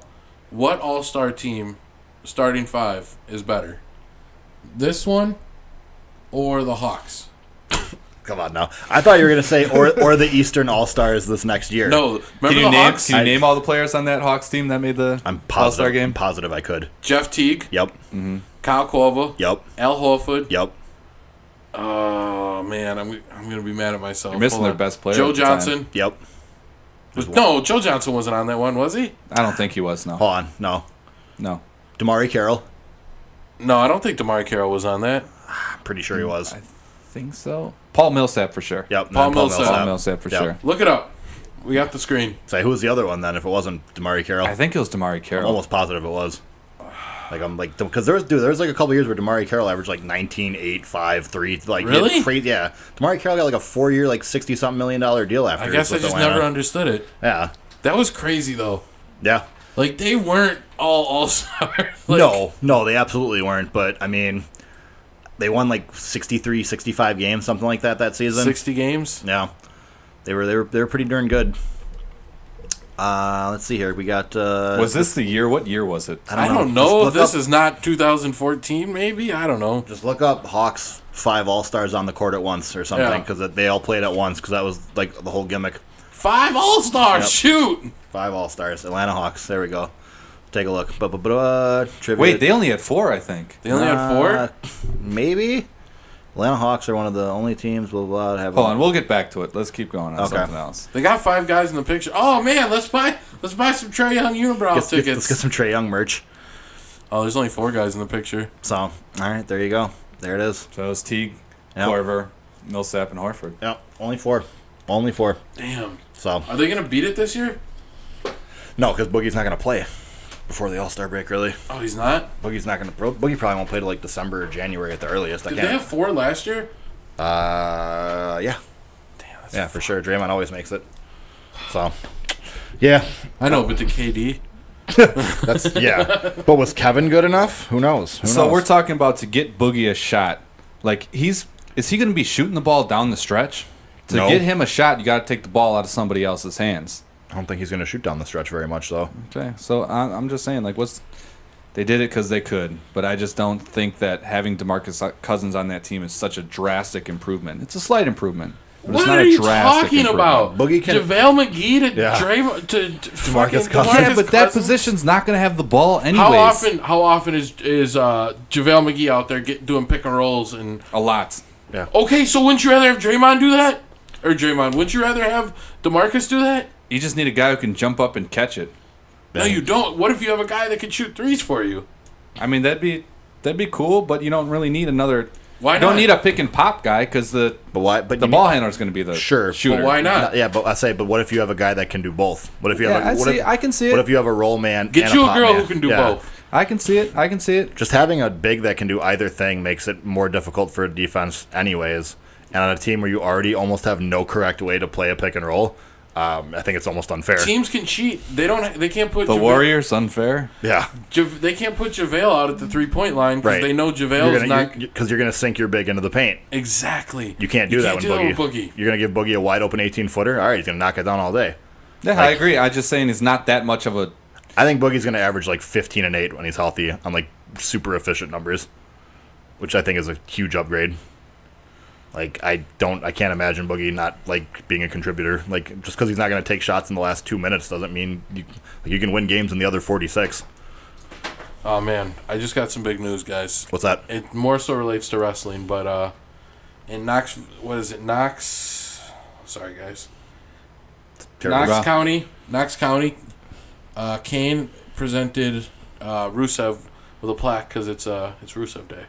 What all-star team, starting 5, is better? This one or the Hawks? Come on now. I thought you were going to say or the Eastern All-Stars this next year. No. Remember Can Hawks? you name all the players on that Hawks team that made the All-Star game? I'm positive I could. Jeff Teague. Yep. Mm-hmm. Kyle Korver. Yep. Al Horford. Yep. Oh, man. I'm going to be mad at myself. You're missing their best player. Joe Johnson. Yep. No, Joe Johnson wasn't on that one, was he? I don't think he was, no. Hold on. No. Damari Carroll. No, I don't think Damari Carroll was on that. I'm pretty sure he was. I think so. Paul Millsap for sure. Yep. Paul Millsap. Paul Millsap for sure. Look it up. We got the screen. Say, who was the other one then if it wasn't Damari Carroll? I think it was Damari I'm Carroll. almost positive it was. Because there was like a couple years where Damari Carroll averaged like 19, 8, 5, 3. Like, really? Crazy, yeah. Damari Carroll got like a 4-year, like $60-something million deal after. I guess I just never understood it. Yeah. That was crazy, though. Yeah. Like, they weren't all-stars. No, they absolutely weren't. But, I mean, they won like 63, 65 games, something like that season. 60 games? Yeah. They were pretty darn good. Let's see here. We got... was this the year? What year was it? I don't know. This is not 2014, maybe? I don't know. Just look up Hawks 5 All-Stars on the court at once or something, because they all played at once, because that was like the whole gimmick. 5 All-Stars, shoot! 5 All-Stars. Atlanta Hawks. There we go. Take a look. Trivia. Wait, they only had 4, I think. They only had 4? Maybe. Atlanta Hawks are one of the only teams to have. Hold on, we'll get back to it. Let's keep going on something else. They got 5 guys in the picture. Oh man, let's buy some Trae Young unibrow tickets. Let's get some Trae Young merch. Oh, there's only 4 guys in the picture. So, all right, there you go. There it is. So it was Teague, Korver, Millsap, and Horford. Yep, only 4. Only 4. Damn. So, are they gonna beat it this year? No, because Boogie's not gonna play before the All-Star break, really. Oh, he's not? Boogie's not gonna. Boogie probably won't play till like December or January at the earliest. Did they have 4 last year? Yeah. Damn, yeah, for sure. Draymond always makes it. So, yeah. I know, but the KD. That's But was Kevin good enough? Who knows? So we're talking about to get Boogie a shot. Like is he going to be shooting the ball down the stretch? To get him a shot, you got to take the ball out of somebody else's hands. I don't think he's going to shoot down the stretch very much, though. Okay, so I'm just saying, like, they did it because they could, but I just don't think that having DeMarcus Cousins on that team is such a drastic improvement. It's a slight improvement. What are you talking about? Boogie can JaVale McGee to Draymond to DeMarcus DeMarcus Cousins. Yeah, but that position's not going to have the ball anyways. How often is JaVale McGee out there doing pick and rolls and a lot? Yeah. Okay, so wouldn't you rather have Draymond do that, or wouldn't you rather have DeMarcus do that? You just need a guy who can jump up and catch it. No, you don't. What if you have a guy that can shoot threes for you? I mean, that'd be cool, but you don't really need another. Why not? You don't need a pick and pop guy because the ball handler is going to be the shooter. But why not? Yeah, but but what if you have a guy that can do both? What if you have? I can see it. What if you have a roll man? Get and you a pop girl man? who can do both. I can see it. Just having a big that can do either thing makes it more difficult for a defense, anyways. And on a team where you already almost have no correct way to play a pick and roll, I think it's almost unfair. Teams can cheat. They can't put the Warriors unfair. Yeah, they can't put JaVale out at the 3-point line because they know JaVale's not. Because you're going to sink your big into the paint. Exactly. You can't do that with Boogie. You're going to give Boogie a wide open 18-footer. All right, he's going to knock it down all day. Yeah, I agree. I'm just saying he's not that much of a. I think Boogie's going to average like 15 and 8 when he's healthy on like super efficient numbers, which I think is a huge upgrade. Like, I can't imagine Boogie not, like, being a contributor. Like, just because he's not going to take shots in the last 2 minutes doesn't mean you can win games in the other 46. Oh, man. I just got some big news, guys. What's that? It more so relates to wrestling, but in Knox. What is it? Knox. Sorry, guys. Terrible. Knox County. Kane presented Rusev with a plaque because it's Rusev Day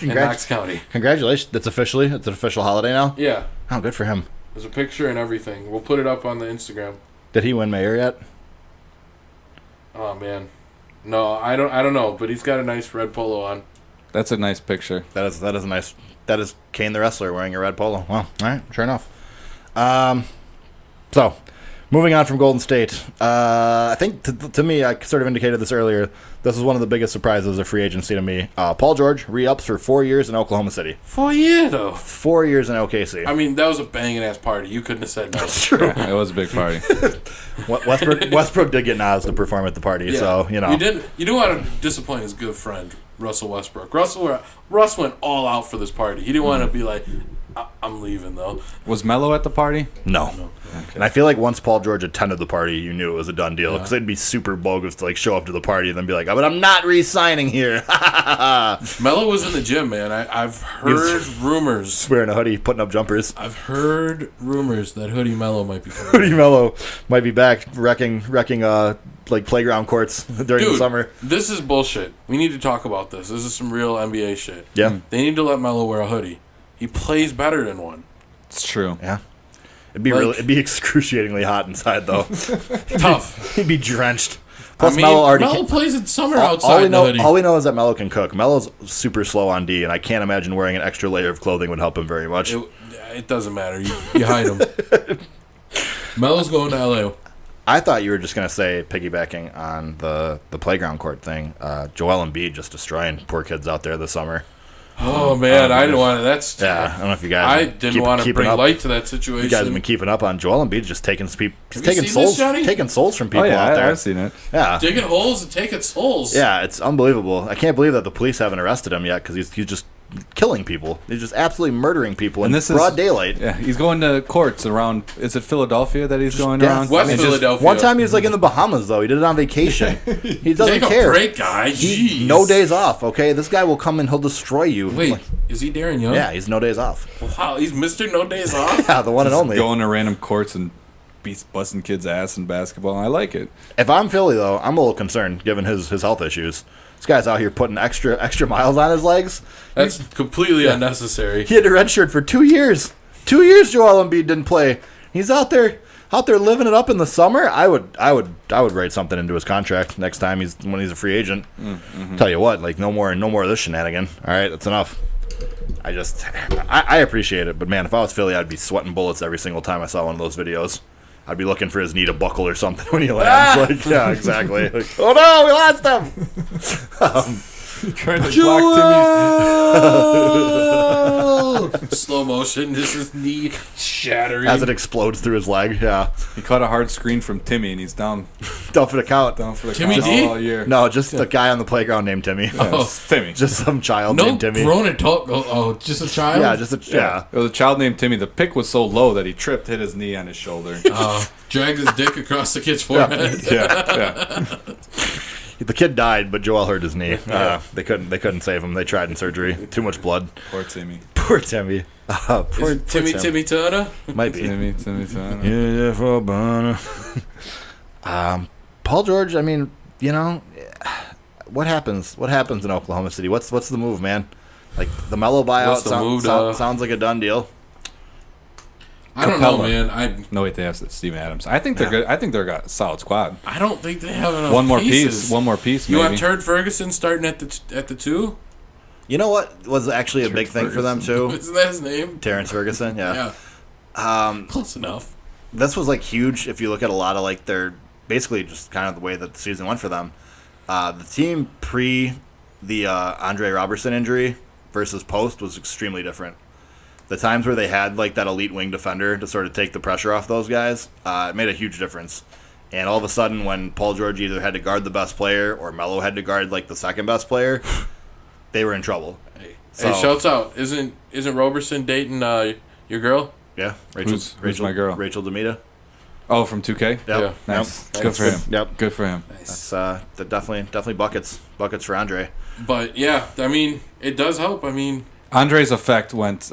in Knox County. Congratulations! It's an official holiday now. Yeah. Oh, good for him. There's a picture and everything. We'll put it up on the Instagram. Did he win mayor yet? Oh man, no, I don't know, but he's got a nice red polo on. That's a nice picture. That is nice. That is Kane the wrestler wearing a red polo. Well, all right, sure enough. So, moving on from Golden State, I think to me, I sort of indicated this earlier. This is one of the biggest surprises of free agency to me. Paul George re-ups for 4 years in Oklahoma City. 4 years though. 4 years in OKC. I mean, that was a banging ass party. You couldn't have said no. That's true. Yeah, it was a big party. Westbrook did get Nas to perform at the party, Yeah. so you know. You didn't want to disappoint his good friend Russell Westbrook. Russ went all out for this party. He didn't want to be like, I'm leaving though. Was Melo at the party? No. Okay. And I feel like once Paul George attended the party, you knew it was a done deal. Because it'd be super bogus to like show up to the party and then be like, but I'm not re-signing here. Melo was in the gym, man. I've heard rumors. Wearing a hoodie, putting up jumpers. I've heard rumors that Hoodie Melo might be coming. Hoodie Mello might be back wrecking like playground courts during the summer. This is bullshit. We need to talk about this. This is some real NBA shit. Yeah. They need to let Melo wear a hoodie. He plays better than one. It's true. Yeah. It'd be excruciatingly hot inside though. Tough. He'd be drenched. Plus, Melo plays in summer outside the hoodie. All we know is that Melo can cook. Melo's super slow on D, and I can't imagine wearing an extra layer of clothing would help him very much. It doesn't matter. You hide him. Melo's going to LA. I thought you were just going to say, piggybacking on the playground court thing, Joel Embiid just destroying poor kids out there this summer. Oh, man. I didn't want to. That's. Yeah, I don't know if you guys. I didn't want to bring light to that situation. You guys have been keeping up on Joel Embiid just taking souls from people out there. I've seen it. Yeah, digging holes and taking souls. Yeah, it's unbelievable. I can't believe that the police haven't arrested him yet because he's just killing people. He's just absolutely murdering people in broad daylight. Yeah, he's going to courts around. Is it Philadelphia that he's going around? West Philadelphia. One time he was like in the Bahamas though. He did it on vacation. He doesn't care. Take a break, guy. Jeez. No days off. Okay, this guy will come and he'll destroy you. Wait, is he Darren Young? Yeah, he's no days off. Wow, he's Mr. No Days Off. Yeah, the one and only. Going to random courts and busting kids' ass in basketball. I like it. If I'm Philly though, I'm a little concerned given his health issues. This guy's out here putting extra miles on his legs. That's completely unnecessary. He had a red shirt for 2 years. 2 years Joel Embiid didn't play. He's out there living it up in the summer. I would write something into his contract next time when he's a free agent. Tell you what, like no more of this shenanigan. All right, that's enough. I appreciate it, but man, if I was Philly, I'd be sweating bullets every single time I saw one of those videos. I'd be looking for his knee to buckle or something when he lands. Like, yeah, exactly. Like, oh no, we lost him. Trying to block Timmy's. Slow motion. This is knee shattering as it explodes through his leg. Yeah, he caught a hard screen from Timmy, and he's down for the count. Timmy D? all year. No, just the guy on the playground named Timmy. Yeah, Timmy. Just some child named Timmy. No grown adult. Oh, just a child. Yeah, It was a child named Timmy. The pick was so low that he tripped, hit his knee on his shoulder. Dragged his dick across the kid's forehead. Yeah. The kid died, but Joel hurt his knee. They couldn't save him. They tried in surgery. Too much blood. Poor Timmy. Poor Timmy. Poor Timmy Turner? Might be. Timmy Turner. Yeah, for Paul George, I mean, you know, what happens? What happens in Oklahoma City? What's the move, man? Like the Melo buyout sounds like a done deal. I don't know, man. No, wait, they have Steven Adams. I think they're good. I think they've got a solid squad. I don't think they have enough One more pieces. piece. You maybe. want Turd Ferguson starting at the 2? You know what was actually a big thing for them too? Isn't that his name? Terrence Ferguson. Yeah. Close enough. This was like huge. If you look at a lot of like their basically just kind of the way that the season went for them. The team pre the Andre Robertson injury versus post was extremely different. The times where they had like that elite wing defender to sort of take the pressure off those guys, it made a huge difference. And all of a sudden, when Paul George either had to guard the best player or Melo had to guard like the second best player, they were in trouble. Hey, shouts out! Isn't Robertson dating your girl? Yeah, Who's my girl? Rachel Demita. Oh, from 2K. Yep. Yeah. Nice. Good for him. Yep. Good for him. Nice. That's definitely buckets for Andre. But yeah, I mean, it does help. I mean, Andre's effect went.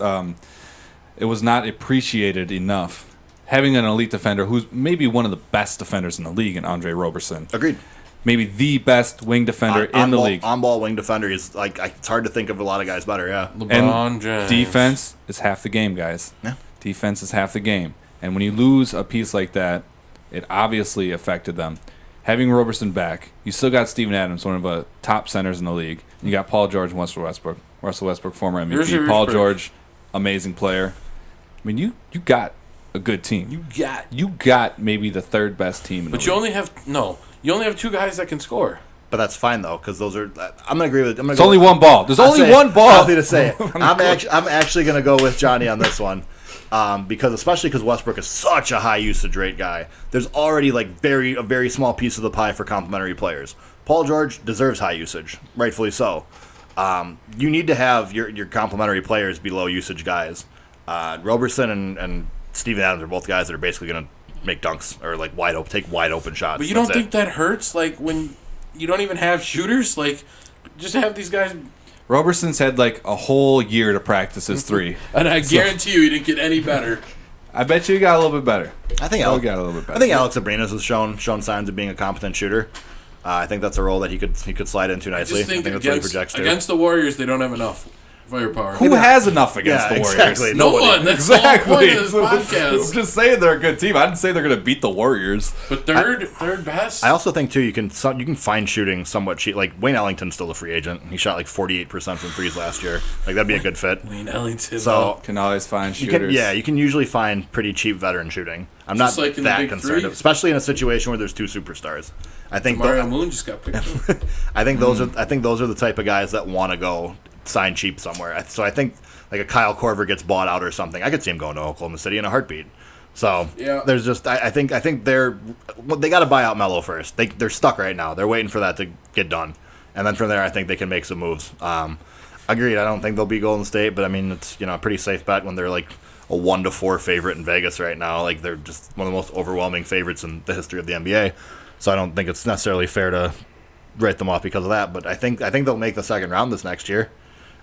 It was not appreciated enough. Having an elite defender who's maybe one of the best defenders in the league in Andre Roberson. Agreed. Maybe the best wing defender in the league. On-ball wing defender is like it's hard to think of a lot of guys better. Yeah. LeBron James. Defense is half the game, guys. Yeah. Defense is half the game, and when you lose a piece like that, it obviously affected them. Having Roberson back, you still got Steven Adams, one of the top centers in the league. You got Paul George and Russell Westbrook. Russell Westbrook, former MVP. Paul George, amazing player. I mean, you got a good team. You got maybe the third best team in the league. You only have two guys that can score. But that's fine though, because those are. I'm gonna agree with. There's only one ball. There's only one ball. I was going to say. I'm actually gonna go with Johnny on this one, especially because Westbrook is such a high usage rate guy. There's already like a very small piece of the pie for complementary players. Paul George deserves high usage, rightfully so. You need to have your complementary players be low usage guys. Roberson and Steven Adams are both guys that are basically gonna make dunks or like take wide open shots. But you don't think that hurts? Like when you don't even have shooters, like just have these guys. Roberson's had like a whole year to practice his three, and I guarantee you, he didn't get any better. I bet you he got a little bit better. I think Alex Jabroni has shown signs of being a competent shooter. I think that's a role that he could slide into nicely. I think that's what he projects to. Against the Warriors, they don't have enough firepower. Who has enough against the Warriors? Exactly. No one. That's the whole point of this podcast. I'm just saying they're a good team. I didn't say they're going to beat the Warriors. But third best. I also think too you can find shooting somewhat cheap. Like Wayne Ellington's still a free agent. He shot like 48% from threes last year. Like that'd be a good fit. Wayne Ellington. So can always find shooters. You can usually find pretty cheap veteran shooting. I'm not like that concerned, especially in a situation where there's two superstars. I think Mario Moon just got picked up. I think those are the type of guys that want to go sign cheap somewhere. So I think like a Kyle Korver gets bought out or something. I could see him going to Oklahoma City in a heartbeat. So there's just I think they got to buy out Melo first. They're stuck right now. They're waiting for that to get done, and then from there I think they can make some moves. Agreed. I don't think they'll be Golden State, but I mean it's a pretty safe bet when they're like a 1-4 favorite in Vegas right now. Like they're just one of the most overwhelming favorites in the history of the NBA. So I don't think it's necessarily fair to write them off because of that. But I think they'll make the second round this next year.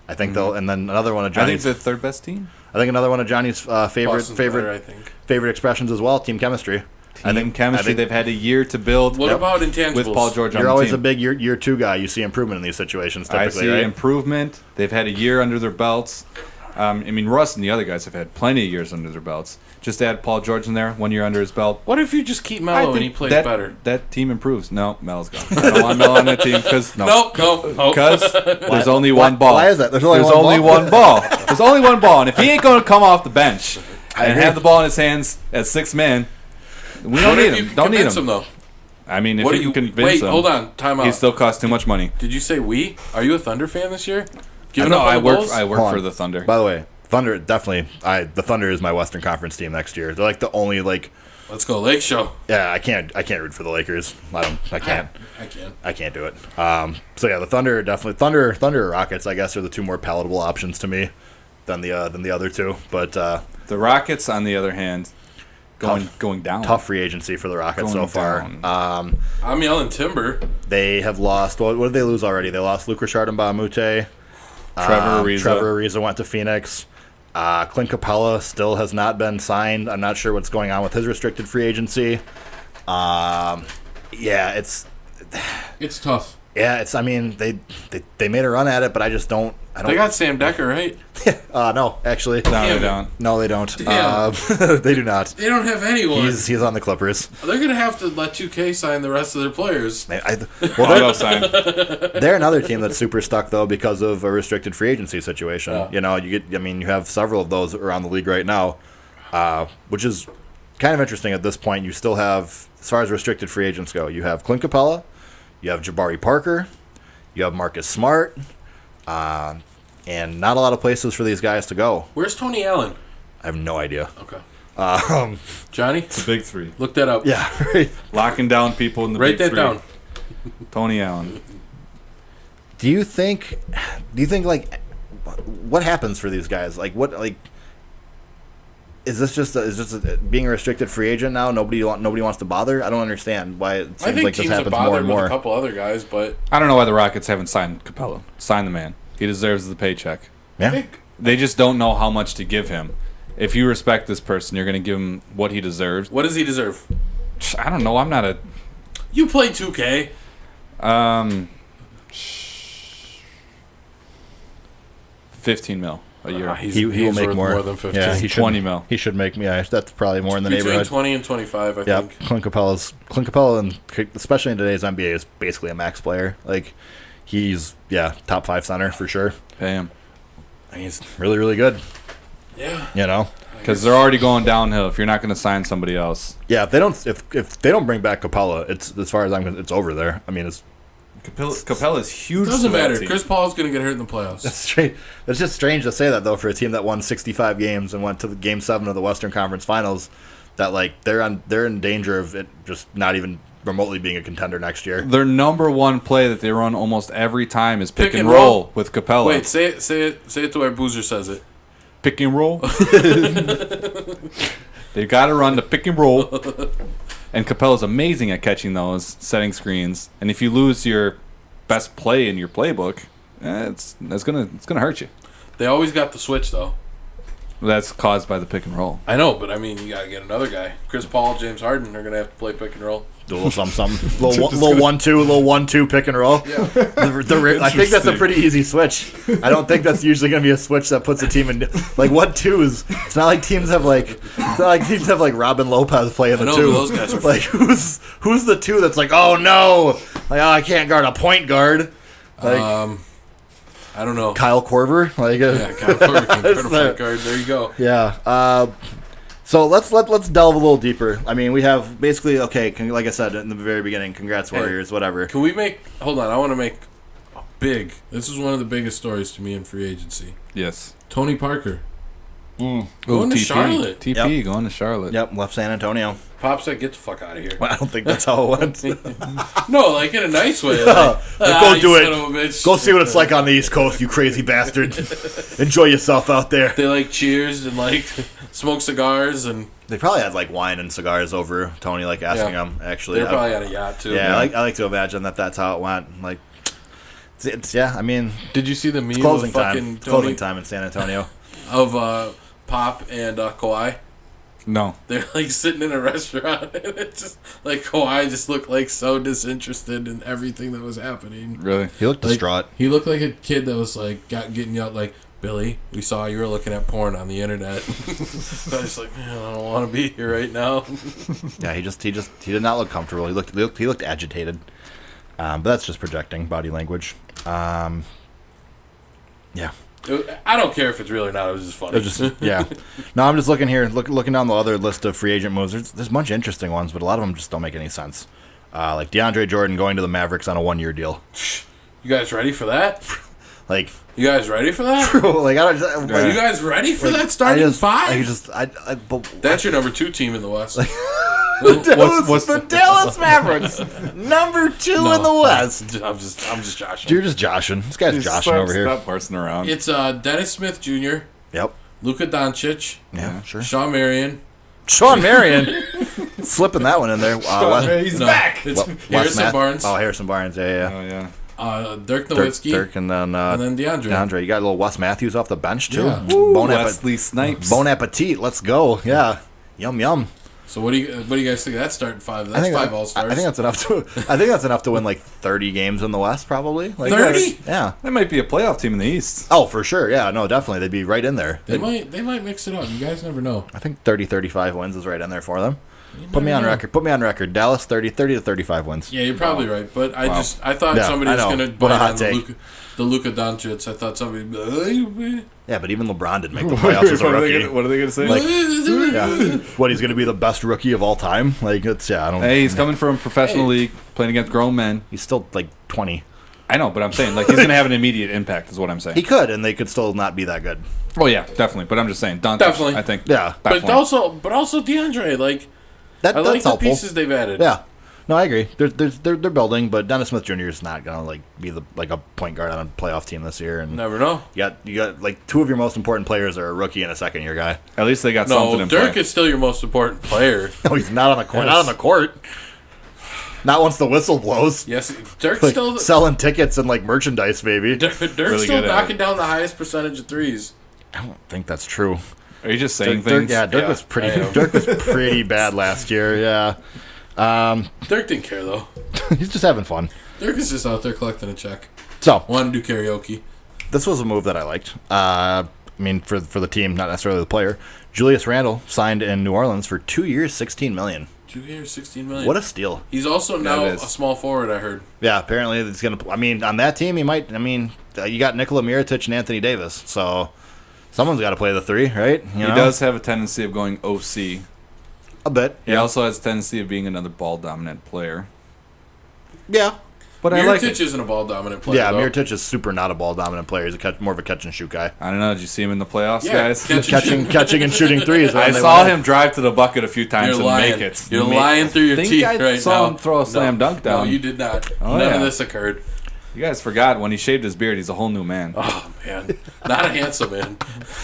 I think they'll, and then another one of Johnny's. I think the third best team. I think another one of Johnny's favorite expressions as well. Team chemistry. I think they've had a year to build. What about intangibles? With Paul George on the team. You're always a big year two guy. You see improvement in these situations typically, I see improvement. They've had a year under their belts. I mean, Russ and the other guys have had plenty of years under their belts. Just add Paul George in there, 1 year under his belt. What if you just keep Melo and he plays better? That team improves. No, Melo's gone. I don't want Melo on that team because there's only one ball. Why is that? There's only one ball. There's only one ball, and if he ain't going to come off the bench and have the ball in his hands as sixth man, we don't need him. Don't need him though. I mean, if you can convince him, hold on, time out. He still costs too much money. Did you say we? Are you a Thunder fan this year? I work for the Thunder. By the way, Thunder definitely. The Thunder is my Western Conference team next year. They're like the only like. Let's go Lake Show. Yeah, I can't root for the Lakers. I can't. I can't do it. So yeah, the Thunder definitely Thunder or Rockets. I guess are the two more palatable options to me than the other two. But the Rockets, on the other hand, going down. Tough free agency for the Rockets so far. I'm yelling timber. They have lost. What did they lose already? They lost Luc Richard and Mbamute. Trevor Ariza went to Phoenix. Clint Capella still has not been signed. I'm not sure what's going on with his restricted free agency. It's tough. Yeah, I mean, they made a run at it, but I just don't. They got Sam Decker, right? No, actually. No, they don't. No, they don't. They do not. They don't have anyone. He's on the Clippers. They're going to have to let 2K sign the rest of their players. They're another team that's super stuck, though, because of a restricted free agency situation. Yeah. You have several of those around the league right now, which is kind of interesting at this point. You still have, as far as restricted free agents go, you have Clint Capella, you have Jabari Parker, you have Marcus Smart, and not a lot of places for these guys to go. Where's Tony Allen? I have no idea. Okay. Johnny? It's a big three. Look that up. Yeah. Right. Locking down people in the big three. Write that down. Tony Allen. Do you think like what happens for these guys? Like is this just being a restricted free agent now? Nobody wants to bother. I don't understand why it seems like this happens more and more. With a couple other guys, but I don't know why the Rockets haven't signed Capella. Sign the man. He deserves the paycheck. Yeah. They just don't know how much to give him. If you respect this person, you're going to give him what he deserves. What does he deserve? I don't know. I'm not a... You play 2K. 15 mil a year. He will make more than 15. Yeah, he should, 20 mil. He should make. Yeah, that's probably more in the Between neighborhood. 20 and 25, I Yep, think. Clint Capella, and especially in today's NBA, is basically a max player. Like, he's top 5 center for sure. Pay him. He's really, really good. Yeah. You know, because they're already going downhill. If you're not going to sign somebody else, yeah. If they don't bring back Capella, it's as far as I'm concerned, it's over there. I mean, it's Capella's huge. Doesn't to that matter. team. Chris Paul's going to get hurt in the playoffs. that's strange. It's just strange to say that though for a team that won 65 games and went to the Game 7 of the Western Conference Finals. That like they're in danger of it just not even remotely being a contender next year. Their number one play that they run almost every time is pick and roll with Capella. Wait, say it the way Boozer says it. Pick and roll. They got to run the pick and roll. And Capella's amazing at catching those, setting screens. And if you lose your best play in your playbook, it's gonna hurt you. They always got the switch though. That's caused by the pick and roll. I know, but I mean, you got to get another guy. Chris Paul, James Harden are going to have to play pick and roll. Do a little something. little 1-2 pick and roll. Yeah. I think that's a pretty easy switch. I don't think that's usually going to be a switch that puts a team in like 1-2s. It's not like teams have like Robin Lopez playing the I know, two. but those guys are like who's the two that's like, oh no, like I can't guard a point guard. Like I don't know. Kyle Korver. Like Kyle Korver can guard a point guard. There you go. yeah. So let's delve a little deeper. I mean, we have basically like I said in the very beginning, congrats Warriors, whatever. Can we make? Hold on, I want to make a big. This is one of the biggest stories to me in free agency. Yes. Tony Parker Going to Charlotte. TP going to Charlotte. Yep, left San Antonio. Pop said, "Get the fuck out of here." Well, I don't think that's how it went. No, like in a nice way. Go do it. Son of a bitch. Go see what it's like on the East Coast, you crazy bastard. Enjoy yourself out there. They like cheers and like smoke cigars and They probably had like wine and cigars over Tony, like asking him. Actually, they're probably on a yacht too. Yeah, I like to imagine that's how it went. Like, it's I mean, Did you see the meme closing of time. fucking It's closing Tony time in San Antonio. of Pop and Kawhi? No. They're like sitting in a restaurant, and it's just like Kawhi just looked like so disinterested in everything that was happening. Really? He looked distraught. He looked like a kid that was like getting yelled like, "Billy, we saw you were looking at porn on the internet." So I was like, man, I don't want to be here right now. Yeah, he did not look comfortable. He looked agitated. But that's just projecting body language. Yeah. I don't care if it's real or not. It was just funny. Yeah. No, I'm just looking here, looking down the other list of free agent moves. There's a bunch of interesting ones, but a lot of them just don't make any sense. Like DeAndre Jordan going to the Mavericks on a 1-year deal. You guys ready for that? Like, you guys ready for that? like I don't. Are you guys ready for that starting five? That's your number 2 team in the West. The Dallas Mavericks, number 2 in the West. I'm just joshing. You're just joshing. This guy's joshing over here. Stop parsing around. It's Dennis Smith Jr. Yep. Luka Doncic. Yeah, sure. Shawn Marion. Slipping that one in there. He's back. It's Harrison Barnes. Oh, Harrison Barnes. Yeah. Oh yeah. Dirk Nowitzki. Dirk and then DeAndre. DeAndre. You got a little Wes Matthews off the bench too. Yeah. Wesley Snipes. Bon appetit. Let's go. Yeah. Yum yum. So what do you guys think of that starting five? That's 5 All-Stars. I think that's enough to win like 30 games in the West, probably. Like, 30? Yeah. That might be a playoff team in the East. Oh, for sure. Yeah, no, definitely. They'd be right in there. They might mix it up. You guys never know. I think 30-35 wins is right in there for them. Put me on record. Dallas 30 to 35 wins. Yeah, you're probably right. But I thought somebody was going to buy on the Luka Doncic. I thought somebody would be like, yeah, but even LeBron didn't make the playoffs as a rookie. What are they going to say? Like, yeah, what, he's going to be the best rookie of all time? Like, I don't. Hey, he's coming from a professional league, playing against grown men. He's still like 20. I know, but I'm saying like he's going to have an immediate impact. Is what I'm saying. He could, and they could still not be that good. Oh yeah, definitely. But I'm just saying, Doncic, Definitely. I think. Yeah, but also DeAndre. Like, I like that's the helpful. pieces they've added. Yeah. No, I agree. They're building, but Dennis Smith Jr. is not gonna like be a point guard on a playoff team this year. And never know. You got like 2 of your most important players are a rookie and a second-year guy. At least they got something in Dirk play. is still your most important player. No, he's not on the court. Not on the court. Not once the whistle blows. Yes, Dirk's Like, still selling tickets and like merchandise, baby. Dirk's Really still good at knocking down the highest percentage of threes. I don't think that's true. Are you just saying things? Dirk was pretty bad last year. Yeah. Dirk didn't care though. He's just having fun. Dirk is just out there collecting a check. So wanted to do karaoke. This was a move that I liked. I mean, for the team, not necessarily the player. Julius Randle signed in New Orleans for 2 years, $16 million. 2 years, $16 million. What a steal! He's also now a small forward. I heard. Yeah, apparently it's gonna. I mean, on that team, he might. I mean, you got Nikola Mirotic and Anthony Davis, so someone's got to play the three, right? He does have a tendency of going OC. A bit. He also has a tendency of being another ball dominant player. Yeah. But Mirotic isn't a ball dominant player. Yeah, though. Mirotic is super not a ball dominant player. He's more of a catch and shoot guy. I don't know. Did you see him in the playoffs, guys? Catching and shooting threes. I saw him drive to the bucket a few times and make it. You're lying through your teeth right now. I saw him throw a slam dunk down. No, you did not. None of this occurred. You guys forgot when he shaved his beard, he's a whole new man. Oh, man. Not a handsome man.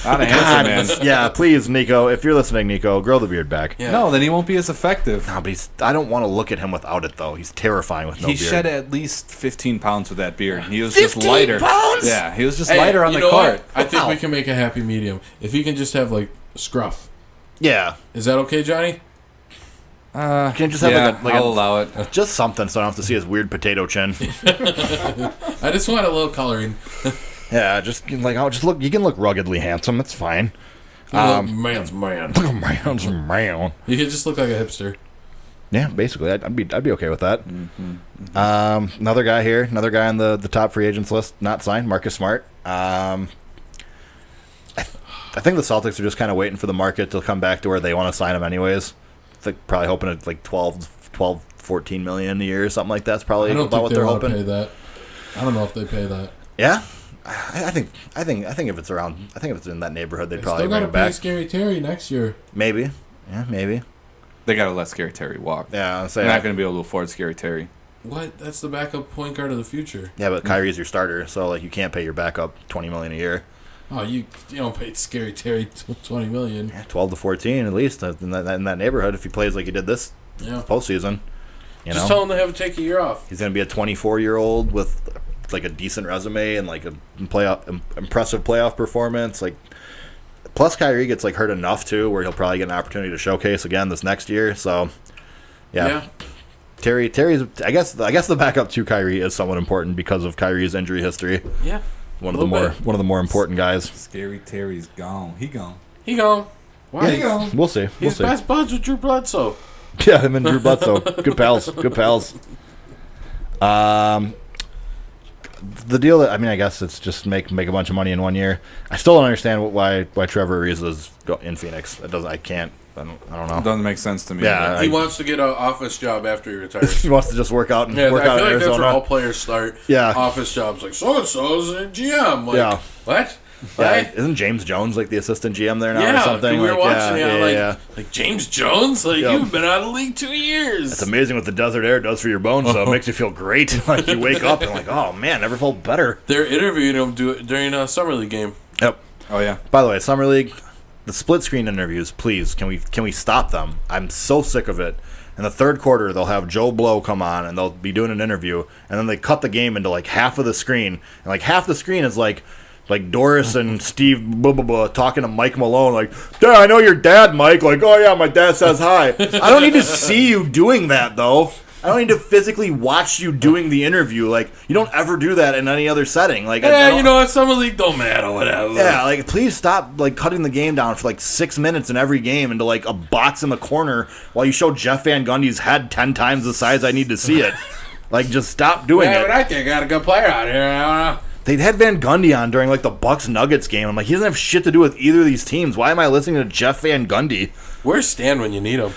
Not a handsome man. Yeah, please, Nico. If you're listening, Nico, grow the beard back. Yeah. No, then he won't be as effective. No, but I don't want to look at him without it, though. He's terrifying with no beard. He shed at least 15 pounds with that beard. He was just lighter. 15 pounds? Yeah, he was just lighter on the court. I think we can make a happy medium. If he can just have, like, scruff. Yeah. Is that okay, Johnny? Can you just have I'll allow it. Just something so I don't have to see his weird potato chin. I just want a little coloring. Yeah, just like you can look ruggedly handsome. It's fine. Man's man. Man's man. You can just look like a hipster. Yeah, basically, I'd be okay with that. Another guy here, another guy on the top free agents list, not signed, Marcus Smart. I think the Celtics are just kind of waiting for the market to come back to where they want to sign him anyways. I think probably hoping at like 12, 14 million a year or something like that's probably about what they're hoping. Pay that. I don't know if they pay that. Yeah, I think if it's around, I think if it's in that neighborhood, they'd probably bring it back. Still got to pay Scary Terry next year. Maybe, yeah, maybe. They got to let Scary Terry walk. Yeah, I'm saying they're not going to be able to afford Scary Terry. What? That's the backup point guard of the future. Yeah, but Kyrie's your starter, so like you can't pay your backup $20 million a year. Oh, you don't pay Scary Terry $20 million. Yeah, 12 to 14 at least in that neighborhood if he plays like he did this postseason. Just tell him to take a year off. He's going to be a 24-year-old with like a decent resume and like a impressive playoff performance. Like, plus Kyrie gets like hurt enough too, where he'll probably get an opportunity to showcase again this next year. So, yeah. Terry's. I guess the backup to Kyrie is somewhat important because of Kyrie's injury history. Yeah. One of the more important guys. Scary Terry's gone. He gone. Why he gone? We'll see. He's best buds with Drew Bledsoe. Yeah, him and Drew Bledsoe. Good pals. The deal that I guess it's just make a bunch of money in 1 year. I still don't understand why Trevor Ariza is in Phoenix. I don't know. It doesn't make sense to me. Yeah, he wants to get an office job after he retires. He wants to just work out. I feel like Arizona. that's where all players start. Yeah, office jobs like so and so's a GM. Like, yeah, what? Yeah, isn't James Jones like the assistant GM there now or something? We were watching. Like James Jones, you've been out of the league 2 years. It's amazing what the desert air does for your bones. Though it makes you feel great. Like you wake up and like, oh man, never felt better. They're interviewing him during a summer league game. Yep. Oh yeah. By the way, summer league, the split screen interviews, please, can we stop them? I'm so sick of it. In the third quarter, they'll have Joe Blow come on and they'll be doing an interview, and then they cut the game into like half of the screen, and like half the screen is like Doris and Steve talking to Mike Malone, like, "Dad, I know your dad, Mike." Like, "Oh yeah, my dad says hi." I don't need to see you doing that though. I don't need to physically watch you doing the interview. Like, you don't ever do that in any other setting. Like, you know what? Summer league don't matter, whatever. Yeah, like, please stop like cutting the game down for like 6 minutes in every game into like a box in the corner while you show Jeff Van Gundy's head 10 times the size I need to see it. Like, just stop doing it. But I think I got a good player out here. I don't know. They had Van Gundy on during like the Bucks Nuggets game. I'm like, he doesn't have shit to do with either of these teams. Why am I listening to Jeff Van Gundy? Where's Stan when you need him?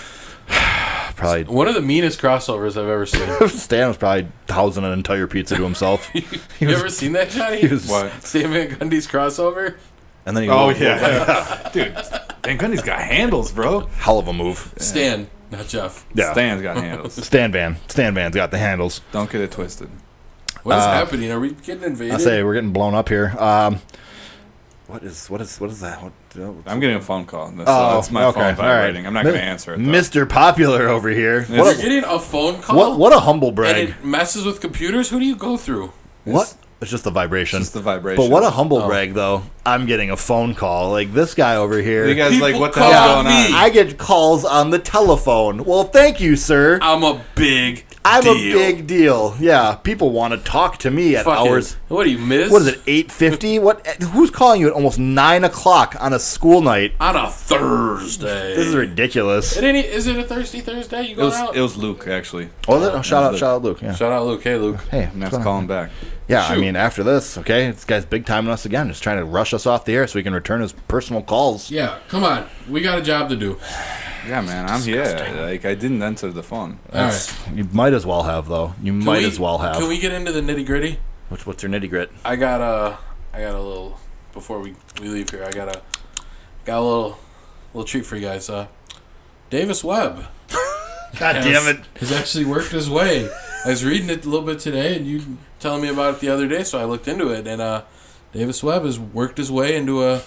Probably one of the meanest crossovers I've ever seen. Stan was probably housing an entire pizza to himself. You ever seen that, Johnny? What? Stan Van Gundy's crossover? And then he dude, Van Gundy's got handles, bro. Hell of a move. Stan, not Jeff. Yeah. Stan's got handles. Stan Van's got the handles. Don't get it twisted. What is happening? Are we getting invaded? I say we're getting blown up here. What is that? I'm getting a phone call. That's my phone vibrating. Right. I'm not going to answer it, though. Mr. Popular over here. You're getting a phone call? What a humble brag. And it messes with computers? Who do you go through? What It's just the vibration. It's just the vibration. But what a humble brag, though. I'm getting a phone call. Like, this guy over here. You guys like, what the call hell's going me. on? I get calls on the telephone. Well, thank you, sir. I'm a big I'm deal. a big deal. Yeah, people want to talk to me at Fucking- hours. What do you miss? What is it, 8:50? What? Who's calling you at almost 9 o'clock on a school night? On a Thursday. This is ridiculous. Is it a Thursday? You going out? It was Luke, actually. Was it? Oh, shout out, Luke. Yeah. Shout out Luke. Hey, Luke. Hey, I'm going to have to call him back. yeah. I Shoot. mean, after this, okay, this guy's big timing us again, just trying to rush us off the air so he can return his personal calls. Yeah, come on. We got a job to do. Yeah, man, I'm here. Like, I didn't answer the phone. All right. You might as well have, though. You might as well have. Can we get into the nitty gritty? What's your nitty grit? I got a little before we leave here. I got a little treat for you guys. Davis Webb. God damn it! Has actually worked his way. I was reading it a little bit today, and you telling me about it the other day, so I looked into it. And Davis Webb has worked his way into a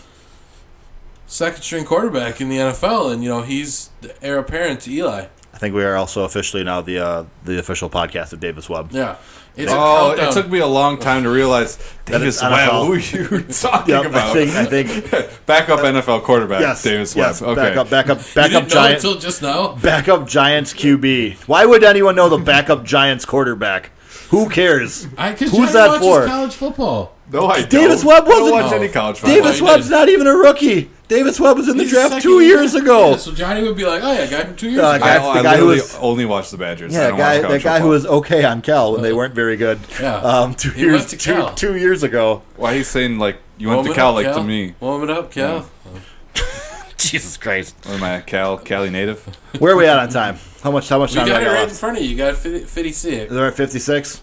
second-string quarterback in the NFL, and he's the heir apparent to Eli. I think we are also officially now the official podcast of Davis Webb. Yeah. It's It took me a long time to realize Davis it's Webb. NFL. Who are you talking Yep, about? I think Backup NFL quarterback, yes, Davis yes, Webb. Okay. backup You didn't know Giants. until just now? Backup Giants QB. Why would anyone know the backup Giants quarterback? Who cares? Who's that for? College football. No, I don't. Davis Webb I don't wasn't. watch any college football. Davis he Webb's did. not even a rookie. Davis Webb was in the He's draft second 2 year. years ago. Yeah, so Johnny would be like, "Oh yeah, guy from 2 years Uh, ago." guy- I the guy who literally was- only watch the Badgers. I Yeah, don't watch that college guy who football. was okay on Cal when they weren't very good. Yeah. 2 He years went to Cal. two years ago. Why he's saying like you went Warm to it Cal up, like Cal. to me? Warm it up, Cal. Jesus Christ. What am I, a Cali native? Where are we at on time? How much time We do got I it got right in left? front of you. You got 50 see it. They're at 56.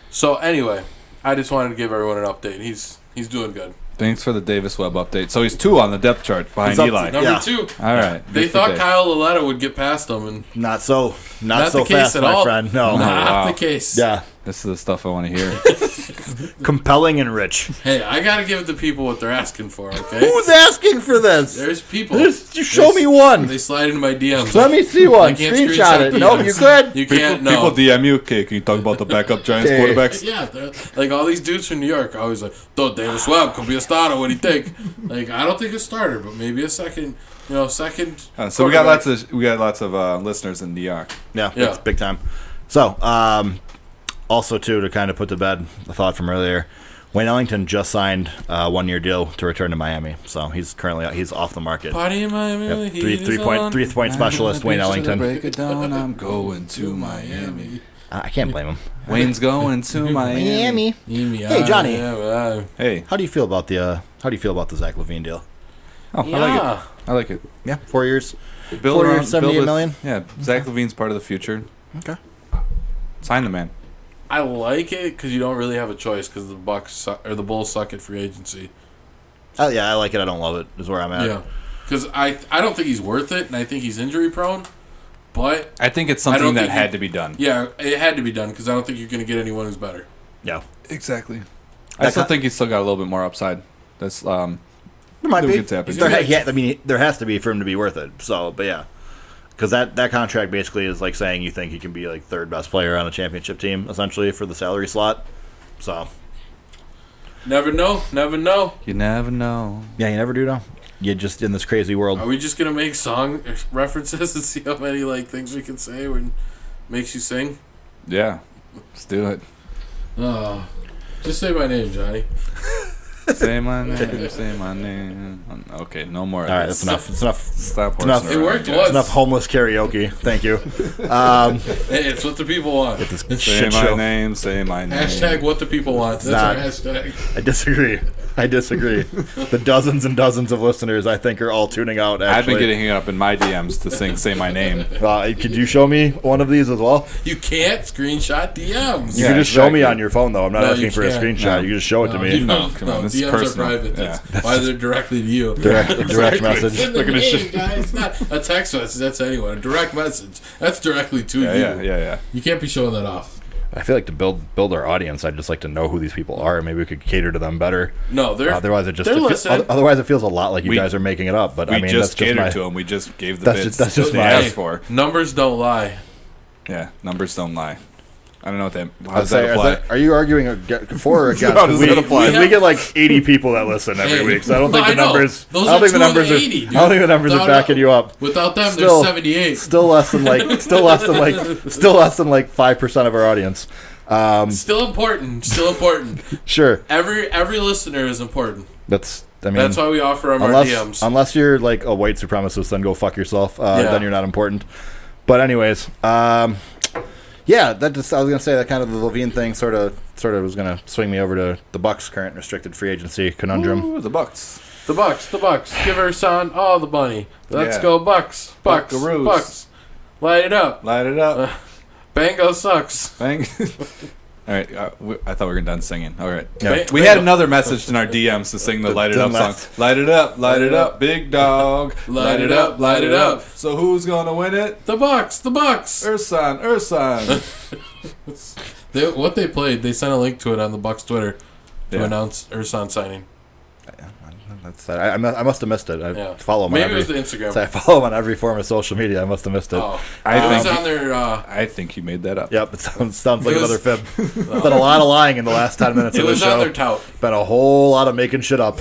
So anyway, I just wanted to give everyone an update. He's doing good. Thanks for the Davis Webb update. So he's 2 on the depth chart behind He's up Eli. to- Number Yeah. 2. All right. They Good for thought Dave. Kyle Lauletta would get past him, and Not so Not so the case fast, at my all. friend. No. not wow. the case. Yeah. This is the stuff I want to hear. Compelling and rich. Hey, I gotta give the people what they're asking for. Okay. Who's asking for this? There's people. You show me one. They slide into my DMs. Let me see I one. can't Screenshot it. DMs. Nope, you could. You can't. No. People DM you, okay, can you talk about the backup Giants Okay. quarterbacks? Yeah, like all these dudes from New York are always like, "Though Davis Webb could be a starter. What do you think?" Like, I don't think a starter, but maybe a second. Second. So we got lots of listeners in New York. Yeah, Yeah. it's big time. So, also too, to kind of put to bed the thought from earlier, Wayne Ellington just signed a 1-year deal to return to Miami. So he's currently he's off the market. Party in Miami. Yep. Three point specialist Wayne Ellington. Break it down, I'm going to Miami. I can't blame him. Wayne's going to Miami. Hey, Johnny. Hey, How do you feel about the Zach Levine deal? I like it. I like it. Yeah, 4 years. Build 4 around- years, 78 build with- million? Yeah, Zach Levine's part of the future. Okay. Sign the man. I like it because you don't really have a choice because the Bulls suck at free agency. Oh yeah, I like it. I don't love it. Is where I'm at. Yeah, because I don't think he's worth it, and I think he's injury prone. But I think it's I something don't that think had he- to be done. yeah, it had to be done because I don't think you're going to get anyone who's better. Yeah. Exactly. I still think he's still got a little bit more upside. That's There might That be. gets happened. I mean, there has to be for him to be worth it. So, but yeah, because that contract basically is like saying you think he can be like third best player on a championship team essentially for the salary slot. So Never know. Never know. you never know. yeah, you never do know. You're just in this crazy world. Are we just going to make song references and see how many things we can say when makes you sing? Yeah, let's do it. Oh, just say my name, Johnny. Say my name. Say my name. Okay, no more. All right, that's enough. It's enough. Stop. enough. horsing It around, worked guys. once. Enough homeless karaoke. Thank you. Hey, it's what the people want. This Say shit my show. name. Say my name. Hashtag what the people want. That's Not- our hashtag. I disagree. The dozens and dozens of listeners I think are all tuning out. Actually, I've been getting hit up in my DMs to sing "Say My Name." Could you show me one of these as well? You can't screenshot DMs. You Yeah, can just show me exactly. on your phone though. I'm not No, asking you for a can't. screenshot. No. You can just show it to me. No, come on, this is DMs personal. are private. Yeah. That's why they're directly to you. Direct message. Send the Look at this name, shit. guys. It's not a text message. That's anyone. A direct message. That's directly to you. Yeah. You can't be showing that off. I feel like to build our audience, I'd just like to know who these people are. Maybe we could cater to them better. No, they're Otherwise, they're listening. otherwise it feels a lot like you We- guys are making it up. But We I mean, just that's just catered my. to them. We just gave the That's bits just they my- asked for. Numbers don't lie. Yeah, numbers don't lie. I don't know what that. How does that apply? Are you arguing for or against? How does that apply? We get like 80 people that listen every week, so I don't think the numbers. Those I don't think the are 2 of numbers the are. 80, dude. I don't think the numbers are backing you up. Without them, Still- there's 78. Still less than like 5% of our audience. Still important. Still important. Sure, Every listener is important. that's why we offer them our DMs. Unless you're like a white supremacist, then go fuck yourself. Then you're not important. But anyways, yeah, I was gonna say that kind of the Levine thing sort of was gonna swing me over to the Bucks' current restricted free agency conundrum. Ooh, the Bucks. The Bucks. Give her son all the money. Let's Yeah. go Bucks. Buckaroos. Bucks. Light it up. Light it up. Bango sucks. Bang. All right, I thought we were done singing. All right. Yeah. We had another message in our DMs to sing the Light It Up song. Light it up, big dog. Light it up, light it up. So who's going to win it? The Bucks. Ursan. What they played, they sent a link to it on the Bucks Twitter to Yeah. announce Ursan signing. I must have missed it. I follow him. Maybe on it was the Instagram. I follow him on every form of social media. I must have missed it. Oh, I it was think- on their. I think you made that up. Yep, it sounds like It was- another fib. Been a lot of lying in the last 10 minutes It of the was on show. their tout. Been a whole lot of making shit up.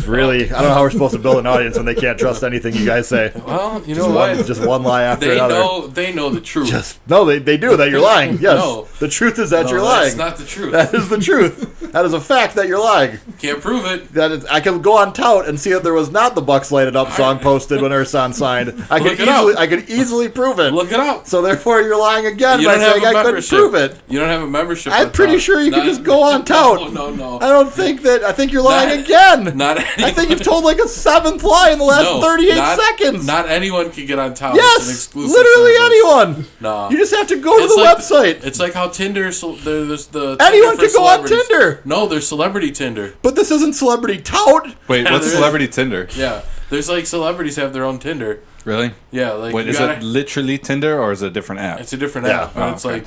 Really, I don't know how we're supposed to build an audience when they can't trust anything you guys say. Well, you know what? Just one lie after They another. know the truth. They do that. You're lying. Yes, No. the truth is that No, you're that's lying. not the truth. That is the truth. That is a fact that you're lying. Can't prove it. That is, I can go on tout and see that there was not the Bucks Light It Up song posted when Ursan signed. I could easily prove it. Look it up. So therefore, you're lying again You by don't have saying a I couldn't membership. prove it. You don't have a membership. I'm on pretty tout. sure you can Not- just go on tout. No. I don't think that. I think you're lying Not- again. Not I think you've told like a 7th lie in the last 38 seconds. Not anyone can get on tout. It's an Yes, exclusive literally service. anyone. No. You just have to go to It's the like- website. It's like how Tinder. There's the Anyone Tinder can for go on celebrities. Tinder. No, there's celebrity Tinder. But this isn't celebrity tout. Wait, Yeah, what's there is. Celebrity Tinder? Yeah, there's like celebrities have their own Tinder. Really? Yeah, like Wait, you is gotta, it literally Tinder or is it a different app? It's a different Yeah. app, but Oh, it's okay. like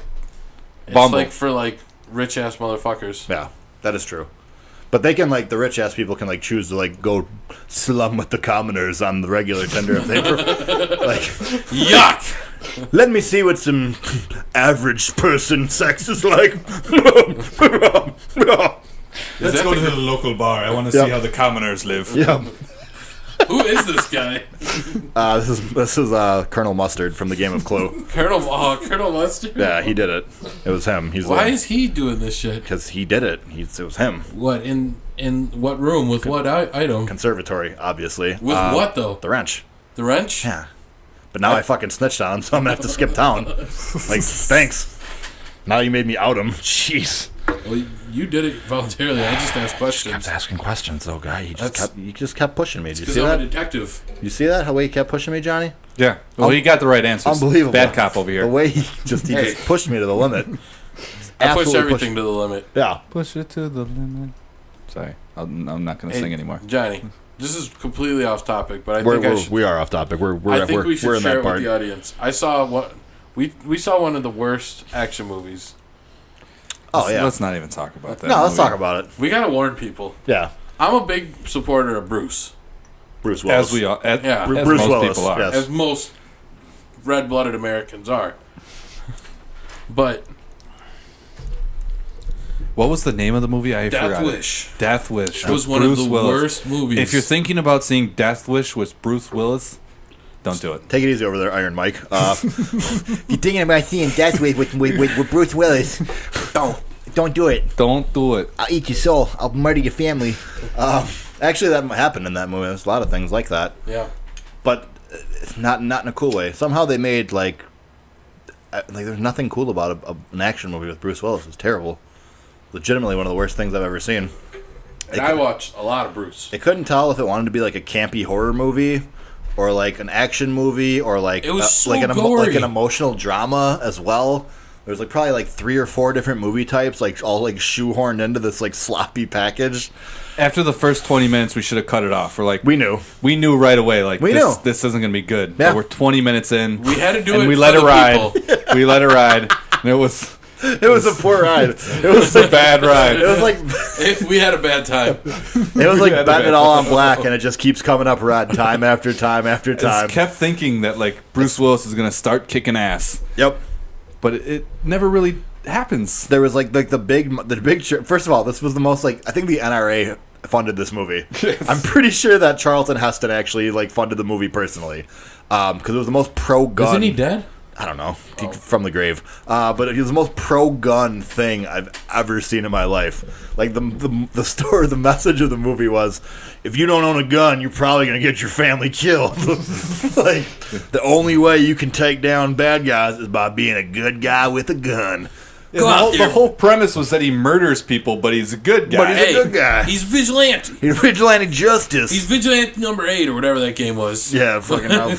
it's Bumble. like for like rich ass motherfuckers. Yeah, that is true. But they can like the rich ass people can like choose to like go slum with the commoners on the regular Tinder if they like. Yuck! Let me see what some average person sex is like. Let's go to the local bar. I want to Yep. see how the commoners live. Yeah. Who is this guy? This is Colonel Mustard from the game of Clue. Colonel Mustard. Yeah, he did it. It was him. He's Why is he doing this shit? because he did it. It was him. What in what room with what item? Conservatory, obviously. With what though? The wrench. The wrench? Yeah. But now I fucking snitched on him, so I'm gonna have to skip town. Like, thanks. Now you made me out him. Jeez. Well, you did it voluntarily. I just asked questions. Kept asking questions, though, guy. You That's- just kept pushing me. Did you Because see I'm a that? detective. You see that? How way he kept pushing me, Johnny? Yeah. Well, he got the right answers. Unbelievable. Bad cop over The here. way he just pushed me to the limit. I push Absolutely everything to the limit. Yeah. Push it to the limit. Sorry, I'm not going to Hey, sing anymore. Johnny, this is completely off topic, but I think We are off topic. We're I think we we're should in share that it part. with the audience. I saw what we saw one of the worst action movies. Oh yeah. Let's not even talk about that. No, let's movie. talk about it. We gotta warn people. Yeah. I'm a big supporter of Bruce, Bruce Willis. As we are, as, Yeah. as Bruce most Willis, people are. yes. as most red-blooded Americans are. But What was the name of the movie? I Death forgot. Wish Death Wish. was with one Bruce of the Willis. worst movies. If you're thinking about seeing Death Wish with Bruce Willis, don't do it. Take it easy over there, Iron Mike. If you're thinking about seeing Death Wish with Bruce Willis, don't do it. Don't do it. I'll eat your soul. I'll murder your family. Actually, that happened in that movie. There's a lot of things like that, yeah, but not in a cool way. Somehow they made like there's nothing cool about an action movie with Bruce Willis. It's terrible. Legitimately one of the worst things I've ever seen. and I watched a lot of Bruce. They couldn't tell if it wanted to be like a campy horror movie or like an action movie or like It was so like gory. an emotional drama as well. There's like probably like 3 or 4 different movie types, like all like shoehorned into this like sloppy package. After the first 20 minutes, we should have cut it off. We're like, We knew. we knew right away, like We this, knew. this isn't gonna be good. Yeah. But we're 20 minutes in. We had to do and it we for let it the ride. people. We let it ride, and it was It was a poor ride. It was a bad ride. It was like We had a bad time. it was like betting it all on black, and it just keeps coming up red time after time after I time. just kept thinking that like Bruce Willis is gonna start kicking ass, Yep. but it never really happens. There was like the big. First of all, this was the most like I think the NRA funded this movie. Yes. I'm pretty sure that Charlton Heston actually like funded the movie personally, because it was the most pro-gun. Isn't he dead? I don't know, from the grave. But it was the most pro-gun thing I've ever seen in my life. Like the story, the message of the movie was, if you don't own a gun, you're probably gonna get your family killed. Like the only way you can take down bad guys is by being a good guy with a gun. Yeah, the whole premise was that he murders people, but he's a good guy. But he's a good guy. He's vigilante. He's vigilante justice. He's vigilante number 8 or whatever that game was. Yeah, fucking hell.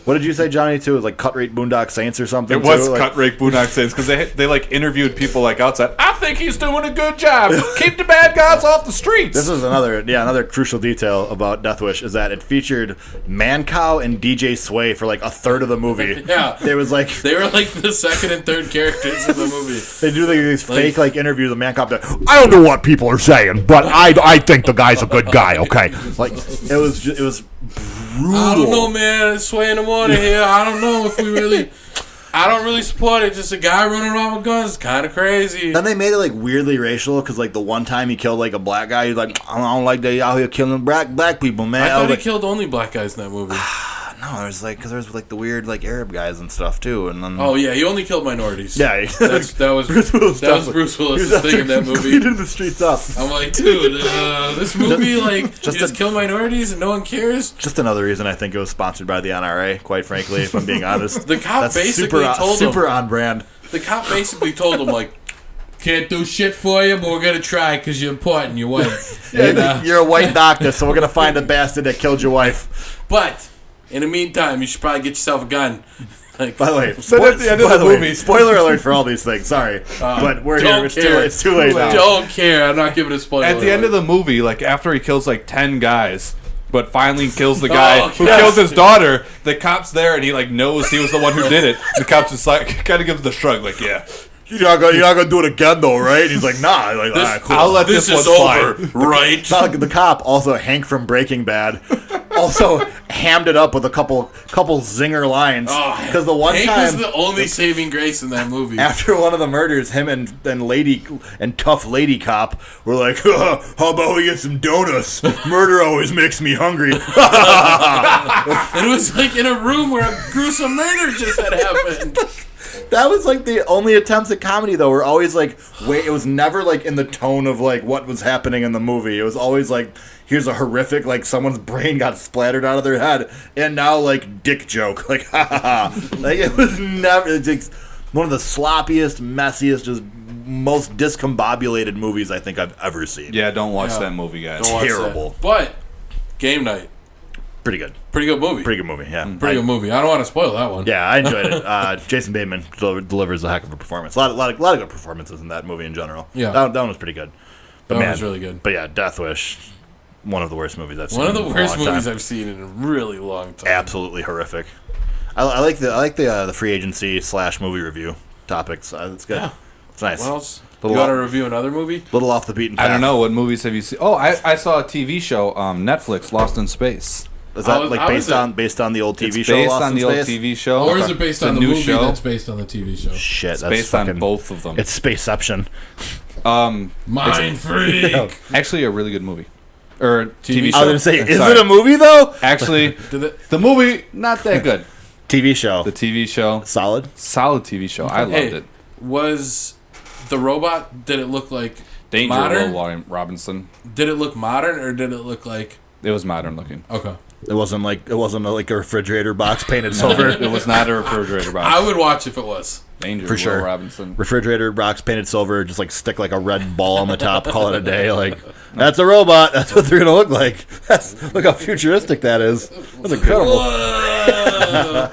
What did you say, Johnny, too? It was like Cut Rate Boondock Saints or something? It was too? Cut Rate Boondock Saints because they like interviewed people like outside. I think he's doing a good job. Keep the bad guys off the streets. This is another crucial detail about Death Wish is that it featured Mancow and DJ Sway for like a third of the movie. Yeah. They were like the second and third characters of the movie. They do these fake like interviews with Mancow. I don't know what people are saying, but I think the guy's a good guy. Okay, like it was brutal. I don't know, man. It's Sway in the morning here. I don't know if we really. I don't really support it. Just a guy running around with guns. Kind of crazy. Then they made it like weirdly racial because like the one time he killed like a black guy, he's like, I don't like they out here killing black people, man. I thought he like, killed only black guys in that movie. No, there's like because there's like the weird like Arab guys and stuff too, and then Oh yeah, he only killed minorities. yeah, that was Bruce Willis' thing in that movie. He did the streets up. I'm like, dude, this movie like just kill minorities and no one cares. Just another reason I think it was sponsored by the NRA. Quite frankly, if I'm being honest, The cop basically told him super on brand. The cop basically told him like, can't do shit for you, but we're gonna try because you're important. You're white. And, You're a white doctor, so we're gonna find the bastard that killed your wife. But in the meantime, you should probably get yourself a gun. Like, by the way, at the end of the movie, spoiler alert for all these things. Sorry, but we're here. It's too late now. Don't care. I'm not giving a spoiler. At the end of the movie, like after he kills like 10 guys, but finally kills the guy who kills his daughter, the cop's there and he like knows he was the one who did it. The cop's just like kind of gives the shrug, like yeah. You're not gonna do it again though, right? And he's like, nah. Like, all right, cool. I'll let this is one over, slide. right? The cop, also Hank from Breaking Bad, also hammed it up with a couple zinger lines. Because the one Hank time was the only saving grace in that movie. after one of the murders, him and tough lady cop were like, how about we get some donuts? Murder always makes me hungry. And it was like in a room where a gruesome murder just had happened. That was like the only attempts at comedy though were always like it was never like in the tone of like what was happening in the movie. It was always like here's a horrific like someone's brain got splattered out of their head and now like dick joke like ha ha ha. Like it was never it's like one of the sloppiest, messiest, just most discombobulated movies I think I've ever seen. Yeah, don't watch that movie, guys. Don't watch Terrible. that. But Game Night, Pretty good. pretty good movie. Pretty good movie, yeah. Pretty good movie. I don't want to spoil that one. Yeah, I enjoyed it. Jason Bateman delivers a heck of a performance. A lot of good performances in that movie in general. Yeah. That one was pretty good. But That one was really good. But yeah, Death Wish, one of the worst movies I've seen. One of the in a worst long movies time. I've seen in a really long time. Absolutely horrific. I like the free agency / movie review topics. It's good. Yeah. It's nice. What else? Little You want to off- review another movie? Little off the beaten path. I don't know. What movies have you seen? Oh, I saw a TV show, Netflix, Lost in Space. Is that like how is based on the old TV It's show? based Lost on in the old Space? TV show. Or is it based It's a on the new movie show. that's based on the TV show? Shit, It's that's based fucking, on both of them. It's Spaceception. Mind Freak. Actually, a really good movie. Or TV show. I was gonna say, is Sorry. it a movie though? Actually, Did it- the movie, not that good. TV show. The TV show, Solid. solid TV show. I loved Hey, it. was the robot? Did it look like Danger modern? Will Robinson. Did it look modern or did it look like It was modern looking. okay? It wasn't like a refrigerator box painted silver. It was not a refrigerator box. I would watch if it was. Danger For Will sure. Robinson. Refrigerator box painted silver. Just like stick like a red ball on the top. Call it a day. Like that's a robot. That's what they're gonna look like. Look how futuristic that is. That's incredible. Whoa.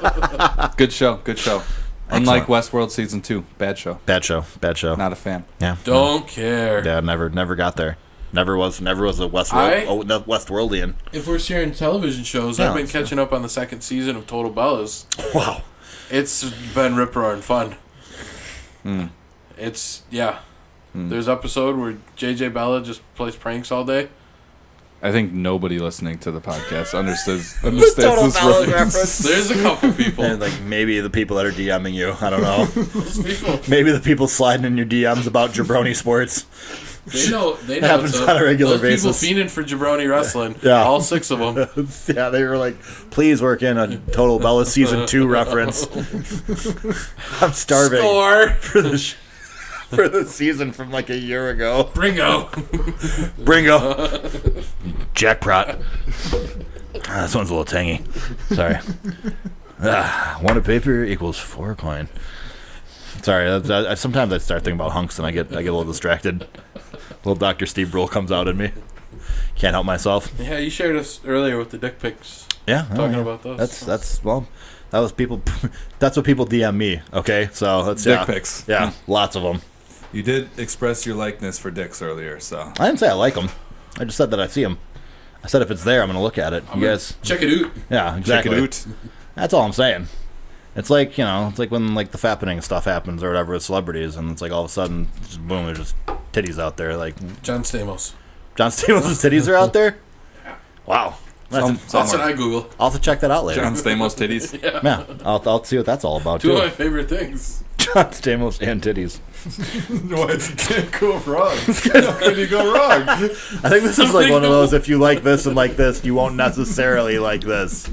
Good show. Good show. Unlike Westworld season 2, bad show. Bad show. Bad show. Not a fan. Yeah. Don't care. Yeah. Never got there. Never was a Westworldian. If we're sharing television shows, Yeah, I've been that's catching up on the second season of Total Bellas. Wow. It's been rip-roaring fun. It's, yeah. There's an episode where JJ Bella just plays pranks all day. I think nobody listening to the podcast understands Total this knowledge reference. reference. There's a couple people. And like maybe the people that are DMing you. I don't know. Those people. Maybe the people sliding in your DMs about Jabroni sports. They know. Happens it's on a regular those basis. people fiending for Jabroni wrestling. Yeah. All 6 of them. Yeah, they were like, please work in a Total Bella Season 2 reference. I'm starving Score. for for the season from like a year ago. Bringo. Jackpot. This one's a little tangy. Sorry. 1 of paper equals 4 a coin. Sorry, sometimes I start thinking about hunks and I get a little distracted. Little Dr. Steve Brule comes out in me. Can't help myself. Yeah, you shared us earlier with the dick pics. Yeah, Talking about those. That's that was people. That's what people DM me. Okay, so that's Dick pics. Yeah, lots of them. You did express your likeness for dicks earlier, so. I didn't say I like them. I just said that I see them. I said if it's there, I'm gonna look at it. You guys, Check it out. yeah, exactly. Check it out. That's all I'm saying. It's like, it's like when like the fappening stuff happens or whatever with celebrities, and it's like all of a sudden, just boom, there's just titties out there. Like John Stamos. John Stamos' titties are out there. Wow, That's what I Google. I'll have to check that out later. John Stamos titties. Yeah, I'll see what that's all about 2 too. of my favorite things. John Stamos and titties. What? Can't go wrong. How can you go wrong? I think this is like one of those, if you like this and like this, you won't necessarily like this.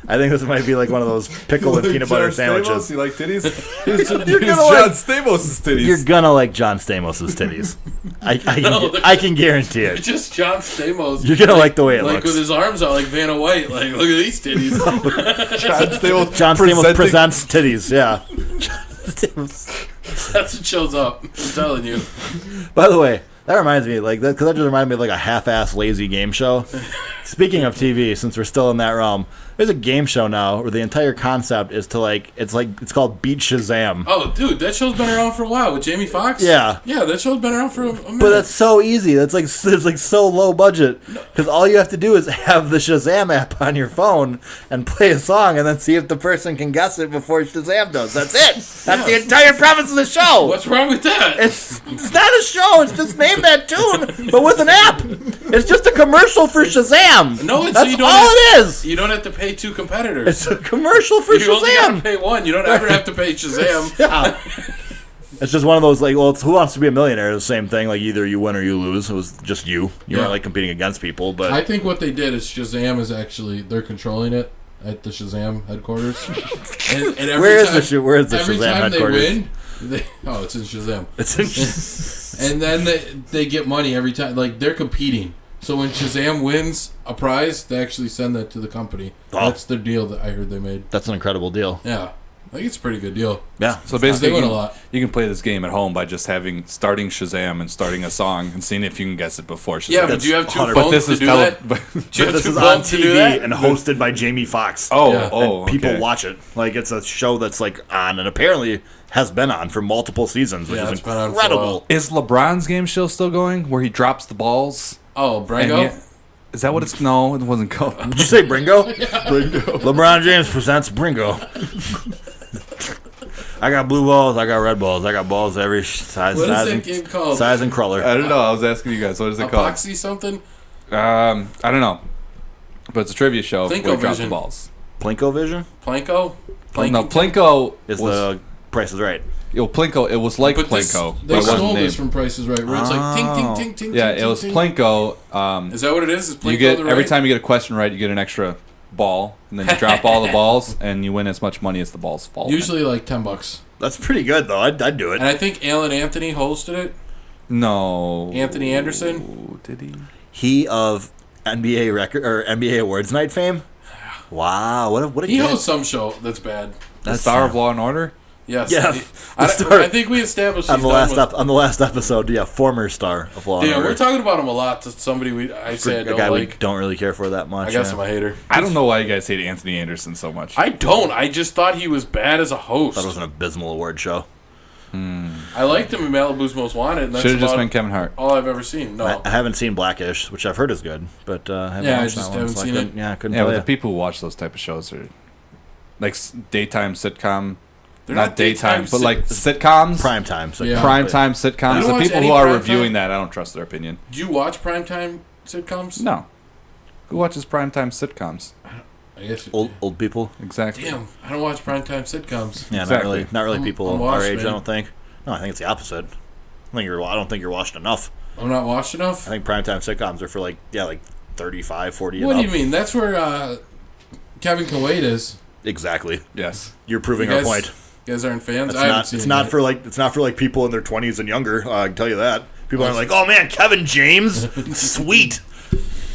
I think this might be like one of those pickle and peanut butter sandwiches. You like titties? You're gonna John like, Stamos' titties. you're gonna like John Stamos' titties. I can guarantee It's it. just John Stamos. You're gonna like the way it like looks. with his arms out like Vanna White. Like, look at these titties. John Stamos presents titties, yeah. That's what shows up. I'm telling you. By the way, that reminds me, like, because that just reminded me of like a half-ass lazy game show. Speaking of TV, since we're still in that realm, there's a game show now where the entire concept is to it's called Beat Shazam. Oh, dude, that show's been around for a while with Jamie Foxx. Yeah. Yeah, that show's been around for a minute. But that's so easy. That's like it's like so low budget because all you have to do is have the Shazam app on your phone and play a song and then see if the person can guess it before Shazam does. That's it. That's the entire premise of the show. What's wrong with that? It's not a show. It's just name that tune, but with an app. It's just a commercial for Shazam. No, it's that's you don't all have, it is. You don't have to pay 2 competitors. It's a commercial for you only got to Shazam. pay 1. You don't ever have to pay Shazam. Yeah. It's just one of those, like, well, it's Who Wants to Be a Millionaire? The same thing. Like, either you win or you lose. It was just you. You weren't, like, competing against people. But I think what they did is Shazam is actually, they're controlling it at the Shazam headquarters. and every where is time, where is the every Shazam time headquarters? they win, it's in Shazam. It's in And then they get money every time. Like, they're competing. So when Shazam wins a prize, they actually send that to the company. Oh. That's their deal that I heard they made. That's an incredible deal. Yeah. I think it's a pretty good deal. Yeah. So basically, They win a lot. you can play this game at home by just starting Shazam and starting a song and seeing if you can guess it before Shazam. Yeah, but do you have 2 100%. phones But this to is do that? but Do you have This 2 is on phones to do TV that? and hosted by Jamie Foxx. Yeah. And people okay. watch it. Like, it's a show that's, like, on and apparently has been on for multiple seasons, which Yeah, is it's been on for a incredible. while. Is LeBron's game show still going, where he drops the balls? Oh, And Brango? is that what it's? No, it wasn't called. Did you say Bringo? Bringo. LeBron James presents Bringo. I got blue balls. I got red balls. I got balls every size, What is size, that and, game called? size and color. I don't know. I was asking you guys. What is it called? Epoxy something? I don't know. But it's a trivia show where he drops the Vision. balls. Plinko Vision Planko? No, Plinko is was the Price is Right. Plinko. It was like But this, Plinko, they but it wasn't stole this named. from Price is Right, where it's like ting, ting, ting, ting, Yeah, ting, it was ting, Plinko. Is that what it is? Is Plinko You get the right? every time you get a question right, you get an extra ball, and then you drop all the balls, and you win as much money as the balls fall. Usually like $10. That's pretty good though. I'd do it. And I think Alan Anthony hosted it. No. Anthony Anderson? Did he? He of NBA record or NBA Awards Night fame. Wow, what a He kid. hosts some show that's bad. The That's Star of Law and Order? Yes. Yeah, I, the star- I think we established on he's the done last with- on the last episode. Yeah, former star of Law and Yeah, Order. we're talking about him a lot to somebody I say I a don't guy we like. don't really care for that much. I guess yeah. I'm a hater. I don't know why you guys hate Anthony Anderson so much. I don't. I just thought he was bad as a host. That was an abysmal award show. I liked him in Malibu's Most Wanted. And that's Should have just about been Kevin Hart. all I've ever seen. No. I haven't seen Blackish, which I've heard is good, but I haven't Yeah, I watched just that one, haven't so I seen couldn't- it. Yeah, I couldn't Yeah, tell but you. the people who watch those type of shows are like daytime sitcom. They're Not daytime, but sit- like sitcoms. Prime time. So Yeah. Primetime You sitcoms. don't The watch people any who are primetime? reviewing that, I don't trust their opinion. Do you watch primetime sitcoms? No. Who watches primetime sitcoms? I guess Old people. Exactly. Damn, I don't watch primetime sitcoms. Yeah, Exactly. not really people I'm our washed, age. man. I don't think. No, I think it's the opposite. I don't think you're watched enough. I'm not watched enough. I think primetime sitcoms are for like 35, 40. What and do you up. mean? That's where Kevin Kuwait is. Exactly. Yes. You're proving You our guys- point. You guys aren't fans. It's I haven't not. seen It's it not yet. for like. It's not for like people in their 20s and younger. I can tell you that. People aren't like, oh man, Kevin James, sweet.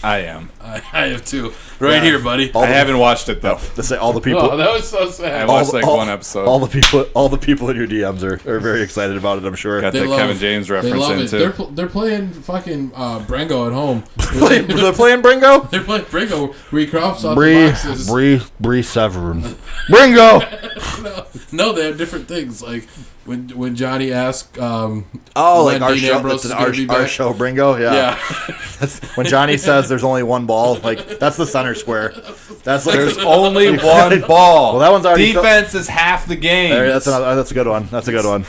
I am. I have two. Right Yeah. here, buddy. All I the- haven't watched it though. Let's say all the people. Oh, that was so I sad. watched like one episode. All the people in your DMs are very excited about it. I'm sure. Got They the love- Kevin James They reference love in it. too. They're playing fucking Brango at home. They're playing Bringo. They're playing Brango where he crops off the boxes. Bree Severin. Bringo. No, they have different things. Like when Johnny asked, Oh, when like our Dean show. Ambrose That's is gonna be our back. show, Bringo. yeah, When Johnny says there's only one ball, like that's the center square. That's like There's only one ball. Well, that one's already defense is half the game. That's a good one. That's a good one.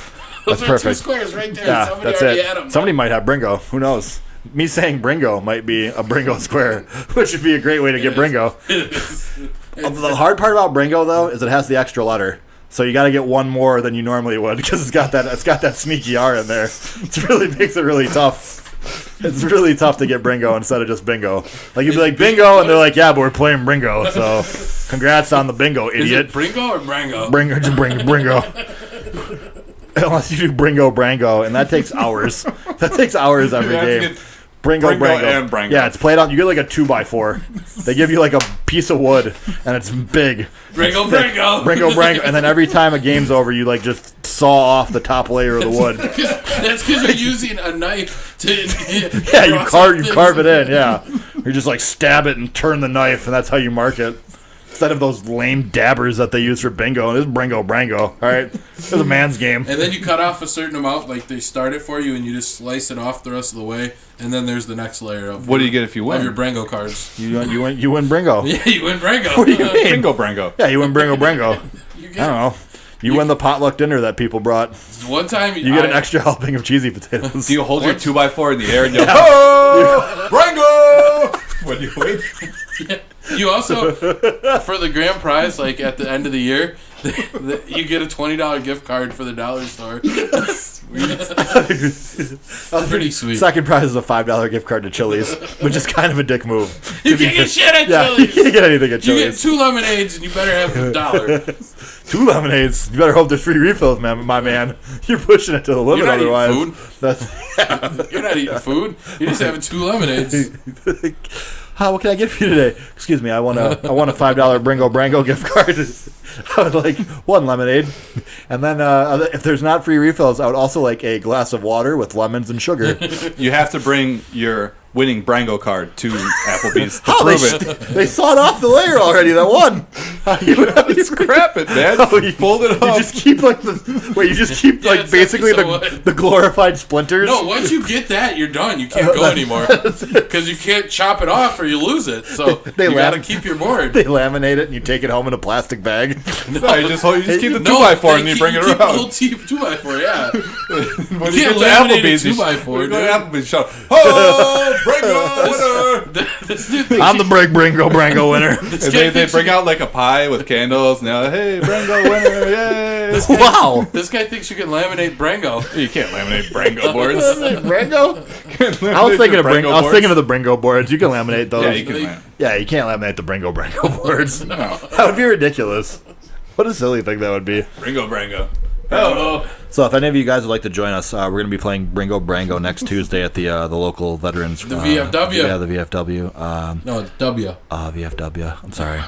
those That's are two perfect. squares right there. Yeah, Somebody that's already had it. them. Somebody might have Bringo. Who knows? Me saying Bringo might be a Bringo square, which would be a great way to get Bringo. The hard part about Bringo though is it has the extra letter. So you got to get one more than you normally would because it's got that sneaky R in there. It really makes it really tough. It's really tough to get Bringo instead of just Bingo. Like you'd be like Bingo, and they're like, yeah, but we're playing Bringo. So congrats on the Bingo, Is idiot. it Bringo or Brango? Bringo. Unless you do Bringo Brango, and that takes hours. That takes hours every You have to game. get Bringo Bringo Brango. and Brango. Yeah, it's played on. You get like a 2x4. They give you like a piece of wood, and it's big. Bringo, It's thick. Brango. Bringo Brango. And then every time a game's over, you like just saw off the top layer of the wood. That's because you're using a knife to. Yeah, you carve it in. Yeah, you just like stab it and turn the knife, and that's how you mark it. Instead of those lame dabbers that they use for bingo, this is Bringo Brango. All right, this is a man's game. And then you cut off a certain amount, like they start it for you, and you just slice it off the rest of the way. And then there's the next layer of What do you get if you of your win? Brango cards. You win Bringo. Yeah, you win Brango. What do you mean? Bingo Brango. Yeah, you win Bringo Brango. You I get, don't know. You win the potluck dinner that people brought. one time You get an extra helping of cheesy potatoes. Do you hold your What? 2x4 in the air and yell, "Oh, Brango!" when you win? You also, for the grand prize, like at the end of the year, you get a $20 gift card for the dollar store. That's pretty sweet. Second prize is a $5 gift card to Chili's, which is kind of a dick move. You can't get shit at Yeah, you Chili's. can't get anything at You get Chili's. 2 lemonades and you better have $1. 2 lemonades. You better hope there's free refills, man. My man, you're pushing it to the limit. You're not eating otherwise, food. That's You're not eating food. You're just having 2 lemonades. what can I get for you today? Excuse me, I want a $5 Bringo Brango gift card. I would like 1 lemonade, and then if there's not free refills, I would also like a glass of water with lemons and sugar. You have to bring your winning Brango card to Applebee's to Oh, prove it. they sawed off the layer already. That one. Scrap it, man. Oh, you Fold it You up. just keep like you just keep Yeah, like it's basically so what? the glorified splinters. No, once you get that, you're done. You can't go anymore because you can't chop it off or you lose it. So They you got to lam- keep your board. They laminate it and you take it home in a plastic bag. No, you just keep the No, 2x4 and you bring it keep the around. whole 2x4, yeah. When You you can't get to laminate a Applebee's, you 2x4, go to dude. Applebee's, shout, "Oh, Brango winner!" This dude thinks I'm the Bringo Brango winner. And they bring out like a pie with candles. And they're like, "Hey, Brango winner! Yay!" Wow. this guy thinks you can laminate Brango. You can't laminate Brango boards. Brango? I was thinking of the Bringo boards. You can laminate those. Yeah, you can. laminate. Yeah, you can't laminate the Bringo boards. That would be ridiculous. What a silly thing that would be. Brango. Oh, So if any of you guys would like to join us, we're going to be playing Bringo Brango next Tuesday at the local veterans. The VFW. Yeah, the VFW. no, it's W. VFW. I'm sorry.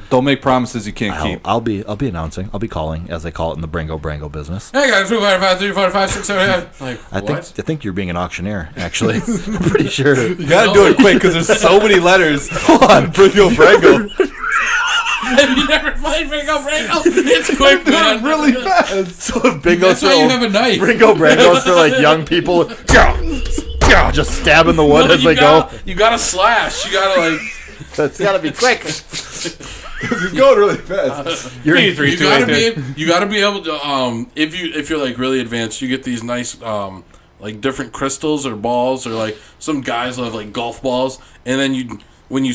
Don't make promises you can't keep. I'll be announcing. I'll be calling, as they call it in the Bringo Brango business. Hey guys, 2, 5, 3, 4, 5, 6, 7, 8. Like, I what? think you're being an auctioneer. Actually, I'm pretty sure. You gotta do it quick because there's so many letters on Brango Brango. Have you never played Brango? It's quick, man. Really fast. So if Bingo's That's why you have a knife. Bringo Brango's for like young people. Just stabbing the wood No, as you they go. You gotta slash. You gotta like. That's gotta be quick. He's going really fast. You're You gotta be able to if you're like really advanced, you get these nice like different crystals or balls or like some guys love like golf balls, and then when you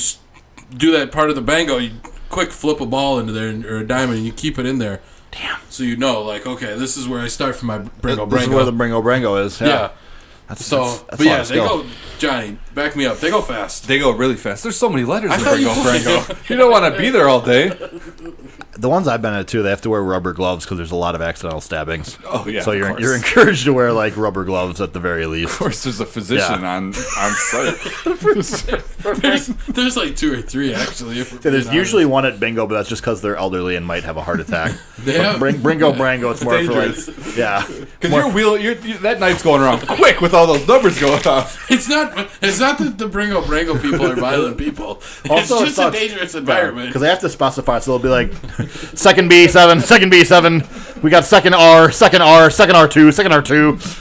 do that part of the bango, you quick flip a ball into there or a diamond, and you keep it in there. Damn. So you know, like, okay, this is where I start for my Bringo This is Brango. where the Bringo Brango is. Yeah. That's but yeah, they go. Johnny, back me up. They go fast. They go really fast. There's so many letters I in thought you Bringo Brango. You don't want to be there all day. The ones I've been at too, they have to wear rubber gloves because there's a lot of accidental stabbings. Oh yeah. So of you're course. encouraged to wear like rubber gloves at the very least. Of course, there's a physician on site. There's like 2 or 3 actually. Yeah, there's usually one at bingo, but that's just because they're elderly and might have a heart attack. Yeah. Bringo Brango, it's more Dangerous. for like, yeah. Because that knife's going around quick with all those numbers going off. It's not that the Bringo Brango people are violent people. Also, It's just a dangerous environment. Because they have to specify, so they'll be like, second B7, second B7, we got second R, second R, second R2, second R2.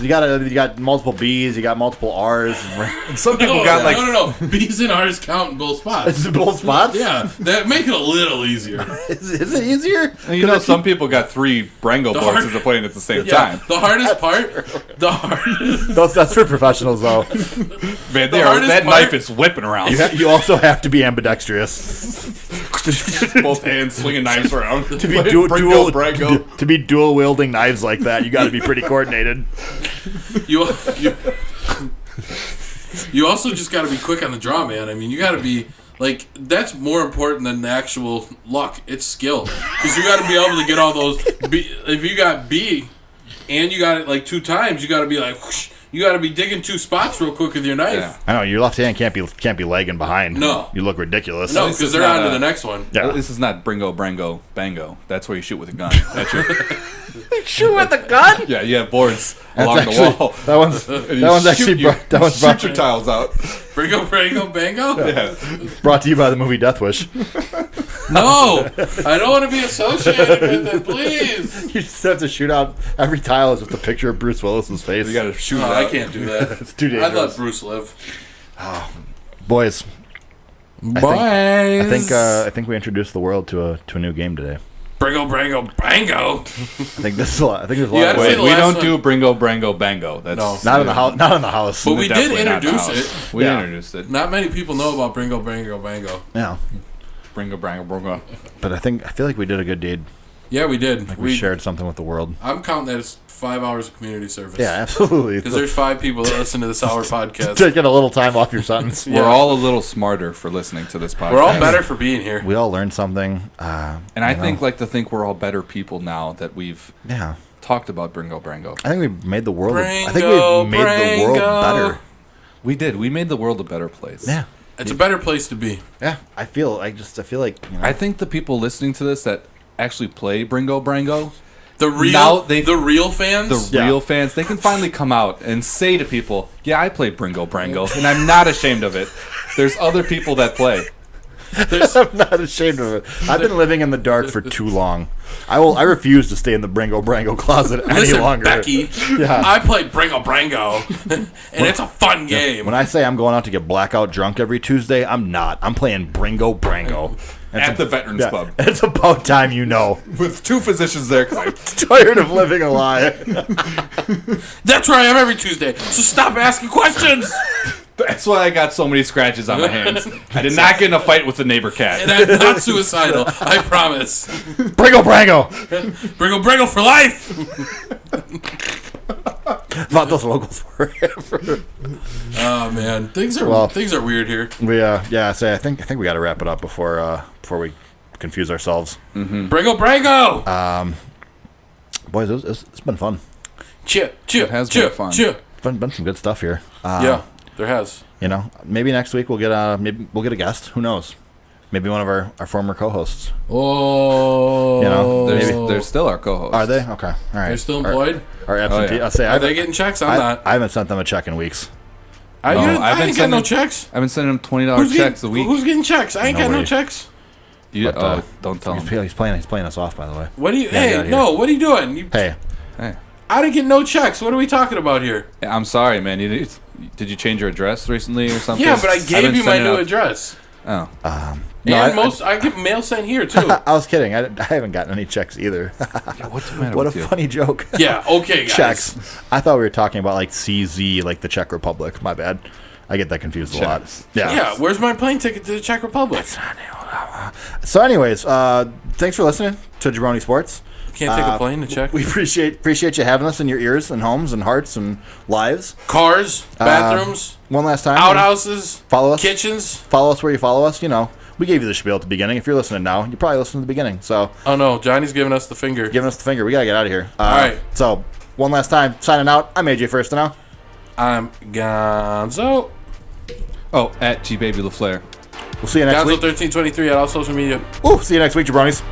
You got multiple B's, you got multiple R's. And some people got like no. B's and R's count in both spots. It's both spots? Yeah, that make it a little easier. Is it easier? And you know, some people got 3 Brango boards that are playing at the same time. The hardest part, That's for professionals, though. Man, hardest that part- knife is whipping around. You also have to be ambidextrous. Both hands swinging knives around. To be dual wielding knives like that, you got to be pretty coordinated. you also just got to be quick on the draw, man. I mean, you got to be like, that's more important than the actual luck. It's skill, because you got to be able to get all those. If you got B, and you got it like 2 times, you got to be like, whoosh, you got to be digging 2 spots real quick with your knife. Yeah. I know your left hand can't be lagging behind. No. You look ridiculous. No, because they're on to the next one. Yeah. This is not Bringo Brango Bango. That's where you shoot with a gun. That's your, Shoot with a gun? yeah, you have boards That's along actually, the wall. That one's actually Shoot your tiles out. Bringo Bango? Yeah. brought to you by the movie Death Wish. No, I don't want to be associated with it, please. You just have to shoot out every tile is just a picture of Bruce Willis's face. You got to shoot it No, out. I can't do that. It's too I dangerous. let Bruce live. Boys, Boys. I think we introduced the world to a new game today. Bringo Bango. I think there's a lot. You of gotta ways. say the We last don't one. do Bringo Brango Bango. That's No. Not in the house. Not in the house. But we did definitely not the introduce house. it. We Yeah. introduced it. Not many people know about Bringo Bango. Yeah, Bringo Brango Brango. but I feel like we did a good deed. Yeah, we did. Like we shared something with the world. I'm counting that as 5 hours of community service. Yeah, absolutely. Because there's 5 people that listen to this hour podcast. Taking a little time off your sentence. Yeah. We're all a little smarter for listening to this podcast. We're all better for being here. We all learned something. And I think we're all better people now that we've Yeah. talked about Bringo Brango. I think we made the world. I think Brango, we made the world better. We did. We made the world a better place. Yeah. It's a better place to be. Yeah. I feel like I think the people listening to this that actually play Bringo Brango, The real, Now the real fans. the real fans, they can finally come out and say to people, "Yeah, I play Bringo Brango, and I'm not ashamed of it." There's other people that play. I'm not ashamed of it. I've been living in the dark for too long. I refuse to stay in the Bringo Brango closet any Listen, longer. Becky, Yeah. I play Bringo Brango, and it's a fun game. When I say I'm going out to get blackout drunk every Tuesday, I'm not. I'm playing Bringo Brango. At the Veterans Club. It's about time you know. With 2 physicians there, because Tired of living a lie. That's where I am every Tuesday, so stop asking questions. that's why I got so many scratches on my hands. I did not get in a fight with the neighbor cat. And I'm not suicidal, I promise. Bringo Brango. Bringo for life. Thought those locals forever. Oh man, things are weird here. I think we got to wrap it up before we confuse ourselves. Bringo Brango. Boys, it's been fun. Chip. It has been fun. Chip. Been some good stuff here. Yeah, there has. You know, maybe next week we'll get a guest. Who knows? Maybe one of our former co-hosts. Oh, You know, They're still our co-hosts. Are they? Okay. All right. They're still employed. Our absentee. Oh, yeah. I'll say Are they getting checks? I'm not. I haven't sent them a check in weeks. I ain't got no checks. I've been sending them $20 checks a week. Who's getting checks? I ain't got no Nobody. checks. Don't tell them. He's playing us off, by the way. What are you? Yeah, get out Hey, of no. What are you doing? Hey, Hey, I didn't get no checks. What are we talking about here? I'm sorry, man. Did you change your address recently or something? Yeah, but I I've gave been you my sending new out- address. Oh. No, I get mail sent here too. I was kidding. I haven't gotten any checks either. Yeah, what's the matter What a with you? funny joke. Yeah. Okay, guys. Checks. I thought we were talking about like CZ, like the Czech Republic. My bad. I get that confused a Czechs. lot. Yeah, where's my plane ticket to the Czech Republic? So, anyways, thanks for listening to Jabroni Sports. Can't take a plane to Czech. We appreciate you having us in your ears and homes and hearts and lives. Cars, bathrooms, One last time. outhouses, Follow us. kitchens. Follow us where you follow us. You know, we gave you the spiel at the beginning. If you're listening now, you probably listened to the beginning. So, Oh no, Johnny's giving us the finger. giving us the finger. We got to get out of here. All right. So, one last time, signing out. I'm AJ Firstino. I'm Gonzo. Oh, at GBabyLaFleur. We'll see you next week. Gonzo1323 at all social media. Ooh, see you next week, Jabronis.